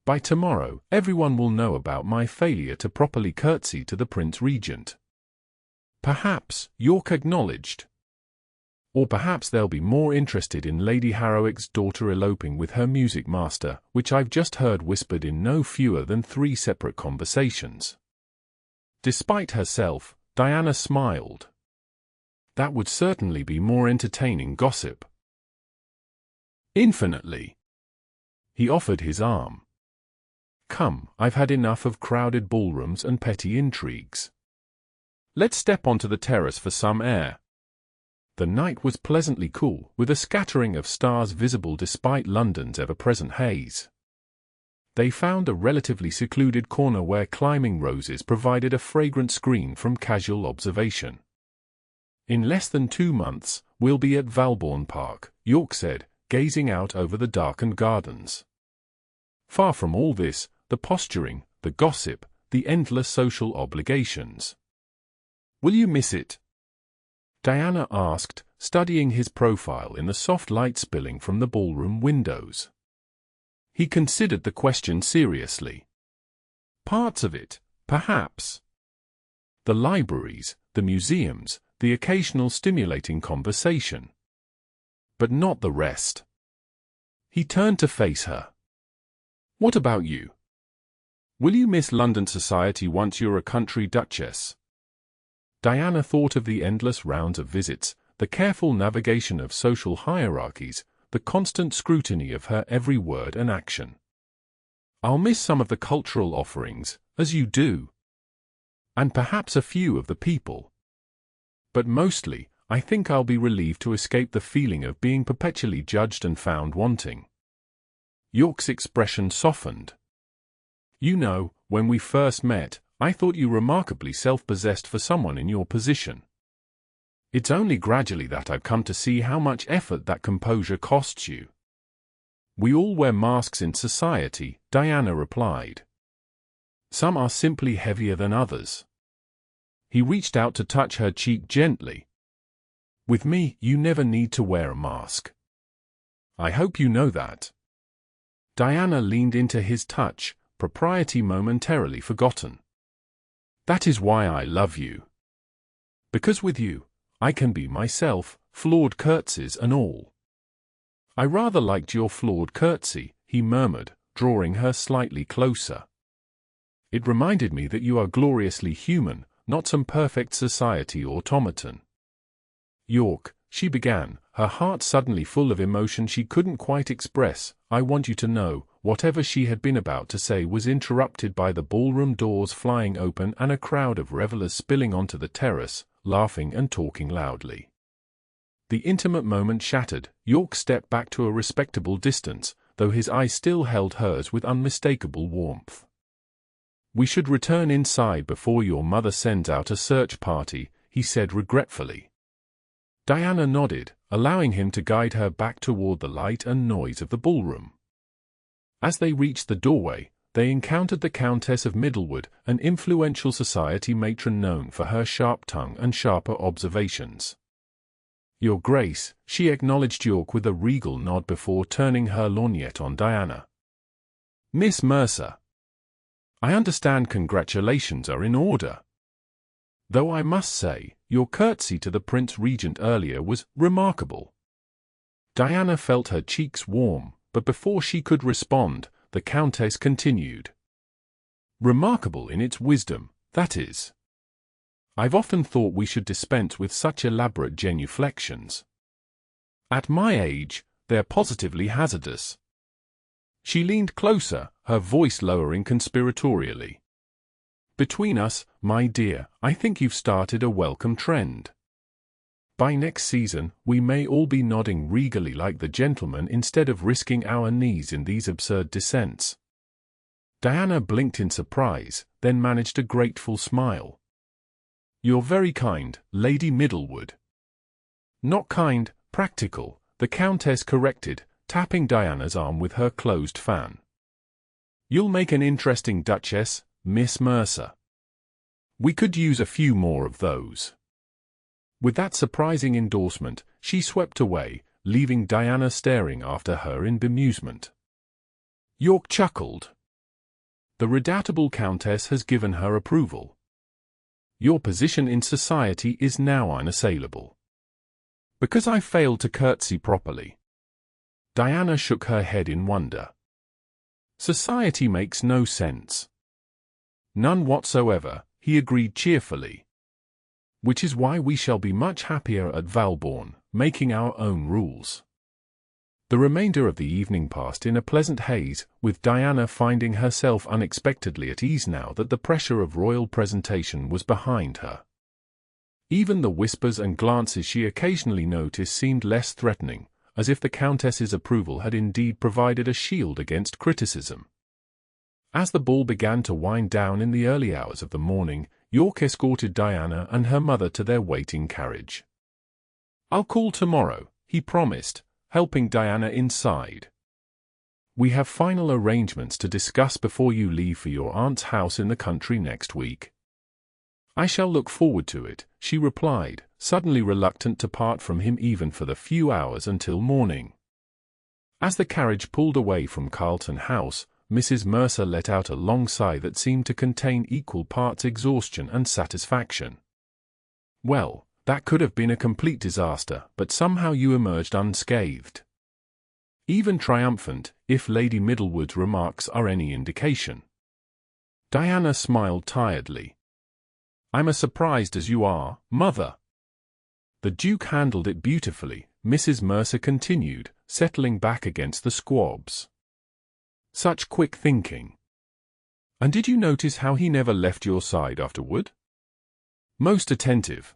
By tomorrow, everyone will know about my failure to properly curtsy to the Prince Regent." "Perhaps," York acknowledged. "Or perhaps they'll be more interested in Lady Harrowig's daughter eloping with her music master, which I've just heard whispered in no fewer than 3 separate conversations." Despite herself, Diana smiled. "That would certainly be more entertaining gossip." "Infinitely." He offered his arm. "Come, I've had enough of crowded ballrooms and petty intrigues. Let's step onto the terrace for some air." The night was pleasantly cool, with a scattering of stars visible despite London's ever-present haze. They found a relatively secluded corner where climbing roses provided a fragrant screen from casual observation. "In less than 2 months, we'll be at Valborne Park," York said, gazing out over the darkened gardens. Far from all this, the posturing, the gossip, the endless social obligations. "Will you miss it?" Diana asked, studying his profile in the soft light spilling from the ballroom windows. He considered the question seriously. "Parts of it, perhaps. The libraries, the museums, the occasional stimulating conversation. But not the rest." He turned to face her. "What about you? Will you miss London society once you're a country duchess?" Diana thought of the endless rounds of visits, the careful navigation of social hierarchies, the constant scrutiny of her every word and action. "I'll miss some of the cultural offerings, as you do. And perhaps a few of the people. But mostly, I think I'll be relieved to escape the feeling of being perpetually judged and found wanting." York's expression softened. "You know, when we first met, I thought you remarkably self-possessed for someone in your position. It's only gradually that I've come to see how much effort that composure costs you." "We all wear masks in society," Diana replied. "Some are simply heavier than others." He reached out to touch her cheek gently. "With me, you never need to wear a mask. I hope you know that." Diana leaned into his touch, propriety momentarily forgotten. "That is why I love you. Because with you, I can be myself, flawed curtsies and all." "I rather liked your flawed curtsy," he murmured, drawing her slightly closer. "It reminded me that you are gloriously human, not some perfect society automaton." "York," she began, her heart suddenly full of emotion she couldn't quite express, "I want you to know," whatever she had been about to say was interrupted by the ballroom doors flying open and a crowd of revelers spilling onto the terrace, laughing and talking loudly. The intimate moment shattered, York stepped back to a respectable distance, though his eyes still held hers with unmistakable warmth. "We should return inside before your mother sends out a search party," he said regretfully. Diana nodded, allowing him to guide her back toward the light and noise of the ballroom. As they reached the doorway, they encountered the Countess of Middlewood, an influential society matron known for her sharp tongue and sharper observations. "Your Grace," she acknowledged York with a regal nod before turning her lorgnette on Diana. "Miss Mercer. I understand congratulations are in order. Though I must say, your curtsy to the Prince Regent earlier was remarkable." Diana felt her cheeks warm, but before she could respond, the Countess continued. "Remarkable in its wisdom, that is. I've often thought we should dispense with such elaborate genuflections. At my age, they're positively hazardous." She leaned closer, her voice lowering conspiratorially. "Between us, my dear, I think you've started a welcome trend. By next season, we may all be nodding regally like the gentleman instead of risking our knees in these absurd descents." Diana blinked in surprise, then managed a grateful smile. "You're very kind, Lady Middlewood." "Not kind, practical," the Countess corrected, tapping Diana's arm with her closed fan. "You'll make an interesting Duchess, Miss Mercer. We could use a few more of those." With that surprising endorsement, she swept away, leaving Diana staring after her in bemusement. York chuckled. The redoubtable Countess has given her approval. Your position in society is now unassailable. Because I failed to curtsy properly. Diana shook her head in wonder. Society makes no sense. None whatsoever, he agreed cheerfully. Which is why we shall be much happier at Valborne, making our own rules. The remainder of the evening passed in a pleasant haze, with Diana finding herself unexpectedly at ease now that the pressure of royal presentation was behind her. Even the whispers and glances she occasionally noticed seemed less threatening, as if the Countess's approval had indeed provided a shield against criticism. As the ball began to wind down in the early hours of the morning, York escorted Diana and her mother to their waiting carriage. "I'll call tomorrow," he promised, helping Diana inside. "We have final arrangements to discuss before you leave for your aunt's house in the country next week." "I shall look forward to it," she replied, suddenly reluctant to part from him even for the few hours until morning. As the carriage pulled away from Carlton House, Mrs. Mercer let out a long sigh that seemed to contain equal parts exhaustion and satisfaction. "Well, that could have been a complete disaster, but somehow you emerged unscathed." Even triumphant, if Lady Middlewood's remarks are any indication. Diana smiled tiredly. "I'm as surprised as you are, Mother." "The Duke handled it beautifully," Mrs. Mercer continued, settling back against the squabs. "Such quick thinking. And did you notice how he never left your side afterward? Most attentive."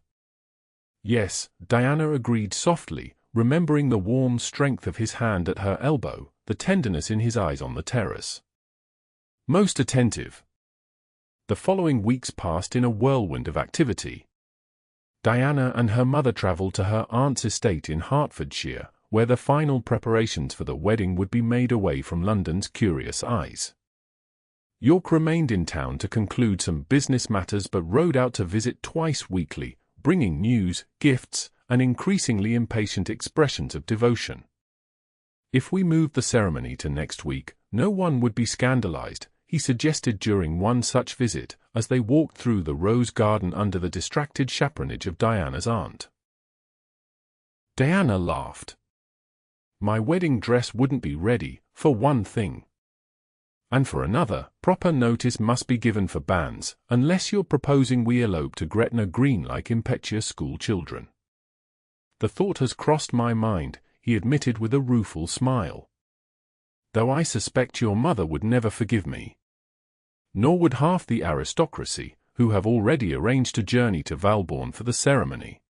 "Yes," Diana agreed softly, remembering the warm strength of his hand at her elbow, the tenderness in his eyes on the terrace. "Most attentive." The following weeks passed in a whirlwind of activity. Diana and her mother travelled to her aunt's estate in Hertfordshire, where the final preparations for the wedding would be made away from London's curious eyes. York remained in town to conclude some business matters but rode out to visit twice weekly, bringing news, gifts, and increasingly impatient expressions of devotion. "If we moved the ceremony to next week, no one would be scandalized," he suggested during one such visit, as they walked through the rose garden under the distracted chaperonage of Diana's aunt. Diana laughed. "My wedding dress wouldn't be ready, for one thing. And for another, proper notice must be given for banns, unless you're proposing we elope to Gretna Green like impetuous school children." "The thought has crossed my mind," he admitted with a rueful smile. "Though I suspect your mother would never forgive me. Nor would half the aristocracy, who have already arranged a journey to Valborne for the ceremony.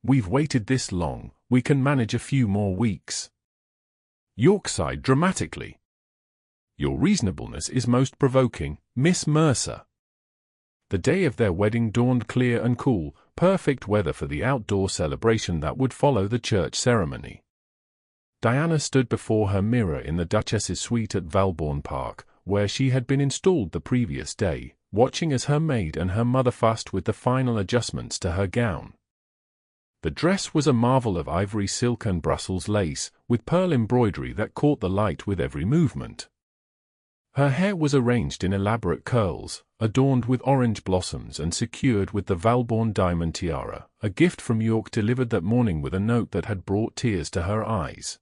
We've waited this long, we can manage a few more weeks." York sighed dramatically. "Your reasonableness is most provoking, Miss Mercer." The day of their wedding dawned clear and cool, perfect weather for the outdoor celebration that would follow the church ceremony. Diana stood before her mirror in the Duchess's suite at Valborne Park, where she had been installed the previous day, watching as her maid and her mother fussed with the final adjustments to her gown. The dress was a marvel of ivory silk and Brussels lace, with pearl embroidery that caught the light with every movement. Her hair was arranged in elaborate curls, adorned with orange blossoms and secured with the Valborne diamond tiara, a gift from York delivered that morning with a note that had brought tears to her eyes.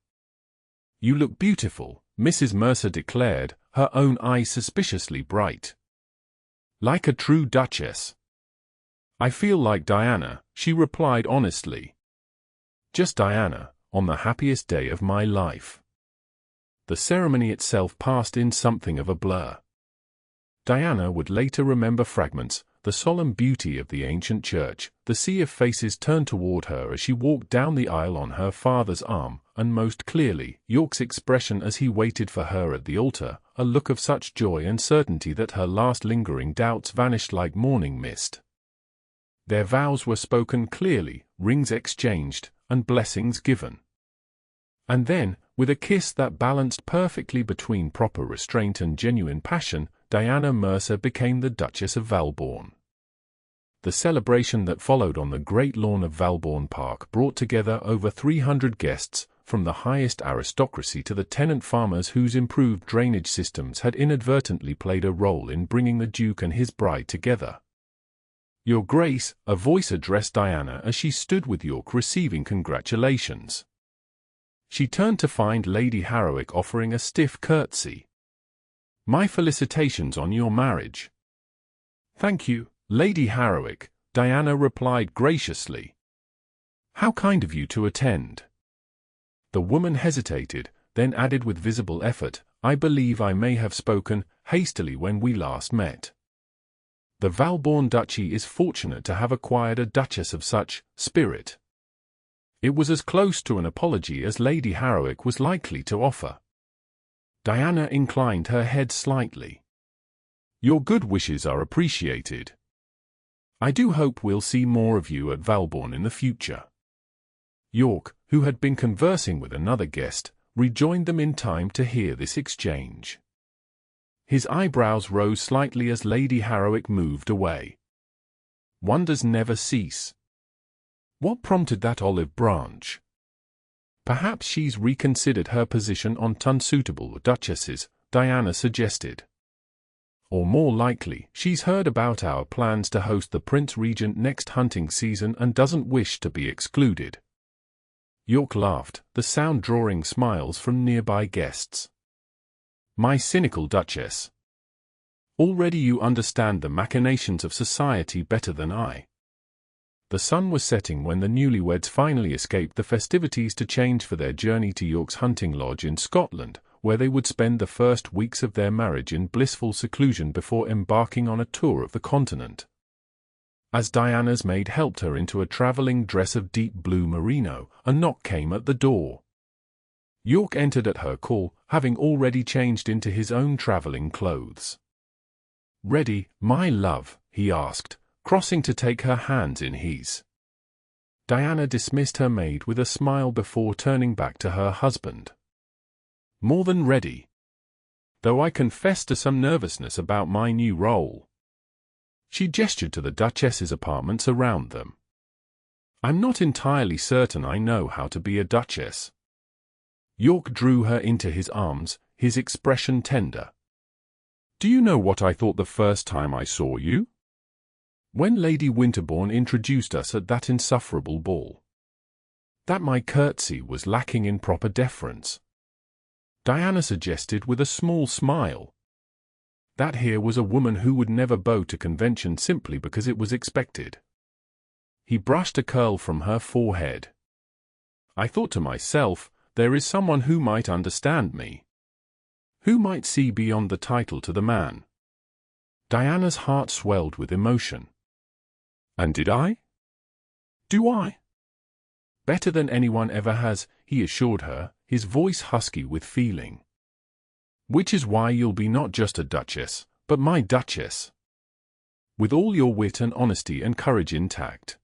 "You look beautiful," Mrs. Mercer declared, her own eyes suspiciously bright. "Like a true duchess." "I feel like Diana," she replied honestly. "Just Diana, on the happiest day of my life." The ceremony itself passed in something of a blur. Diana would later remember fragments, the solemn beauty of the ancient church, the sea of faces turned toward her as she walked down the aisle on her father's arm, and most clearly, York's expression as he waited for her at the altar, a look of such joy and certainty that her last lingering doubts vanished like morning mist. Their vows were spoken clearly, rings exchanged, and blessings given. And then, with a kiss that balanced perfectly between proper restraint and genuine passion, Diana Mercer became the Duchess of Valborne. The celebration that followed on the great lawn of Valborne Park brought together over 300 guests, from the highest aristocracy to the tenant farmers whose improved drainage systems had inadvertently played a role in bringing the Duke and his bride together. "Your Grace," a voice addressed Diana as she stood with York receiving congratulations. She turned to find Lady Harrowicke offering a stiff curtsy. "My felicitations on your marriage." "Thank you, Lady Harrowicke," Diana replied graciously. "How kind of you to attend." The woman hesitated, then added with visible effort, "I believe I may have spoken hastily when we last met." The Valborne Duchy is fortunate to have acquired a duchess of such spirit. It was as close to an apology as Lady Harrowicke was likely to offer. Diana inclined her head slightly. Your good wishes are appreciated. I do hope we'll see more of you at Valborne in the future. York, who had been conversing with another guest, rejoined them in time to hear this exchange. His eyebrows rose slightly as Lady Harrowicke moved away. Wonders never cease. What prompted that olive branch? Perhaps she's reconsidered her position on unsuitable duchesses, Diana suggested. Or more likely, she's heard about our plans to host the Prince Regent next hunting season and doesn't wish to be excluded. York laughed, the sound drawing smiles from nearby guests. My cynical duchess. Already you understand the machinations of society better than I. The sun was setting when the newlyweds finally escaped the festivities to change for their journey to York's hunting lodge in Scotland, where they would spend the first weeks of their marriage in blissful seclusion before embarking on a tour of the continent. As Diana's maid helped her into a travelling dress of deep blue merino, a knock came at the door. York entered at her call, having already changed into his own travelling clothes. "Ready, my love?" he asked, crossing to take her hands in his. Diana dismissed her maid with a smile before turning back to her husband. "More than ready. Though I confess to some nervousness about my new role." She gestured to the Duchess's apartments around them. "I'm not entirely certain I know how to be a duchess." York drew her into his arms, his expression tender. "Do you know what I thought the first time I saw you? When Lady Winterbourne introduced us at that insufferable ball. That my Curtsy was lacking in proper deference." Diana suggested with a small smile. That here was a woman who would never bow to convention simply because it was expected. He brushed a curl from her forehead. "I thought to myself, there is someone who might understand me. Who might see beyond the title to the man." Diana's heart swelled with emotion. "And did I? Do I?" "Better than anyone ever has," he assured her, his voice husky with feeling. "Which is why you'll be not just a duchess, but my duchess. With all your wit and honesty and courage intact."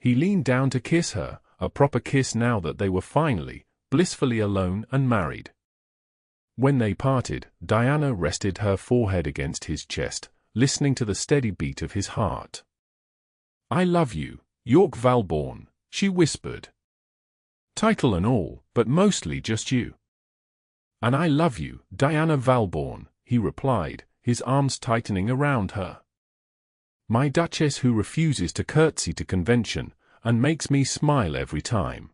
He leaned down to kiss her, a proper kiss now that they were finally, blissfully alone and married. When they parted, Diana rested her forehead against his chest, listening to the steady beat of his heart. "I love you, York Valborne," she whispered. "Title and all, but mostly just you." "And I love you, Diana Valborne," he replied, his arms tightening around her. "My duchess who refuses to curtsy to convention, and makes me smile every time."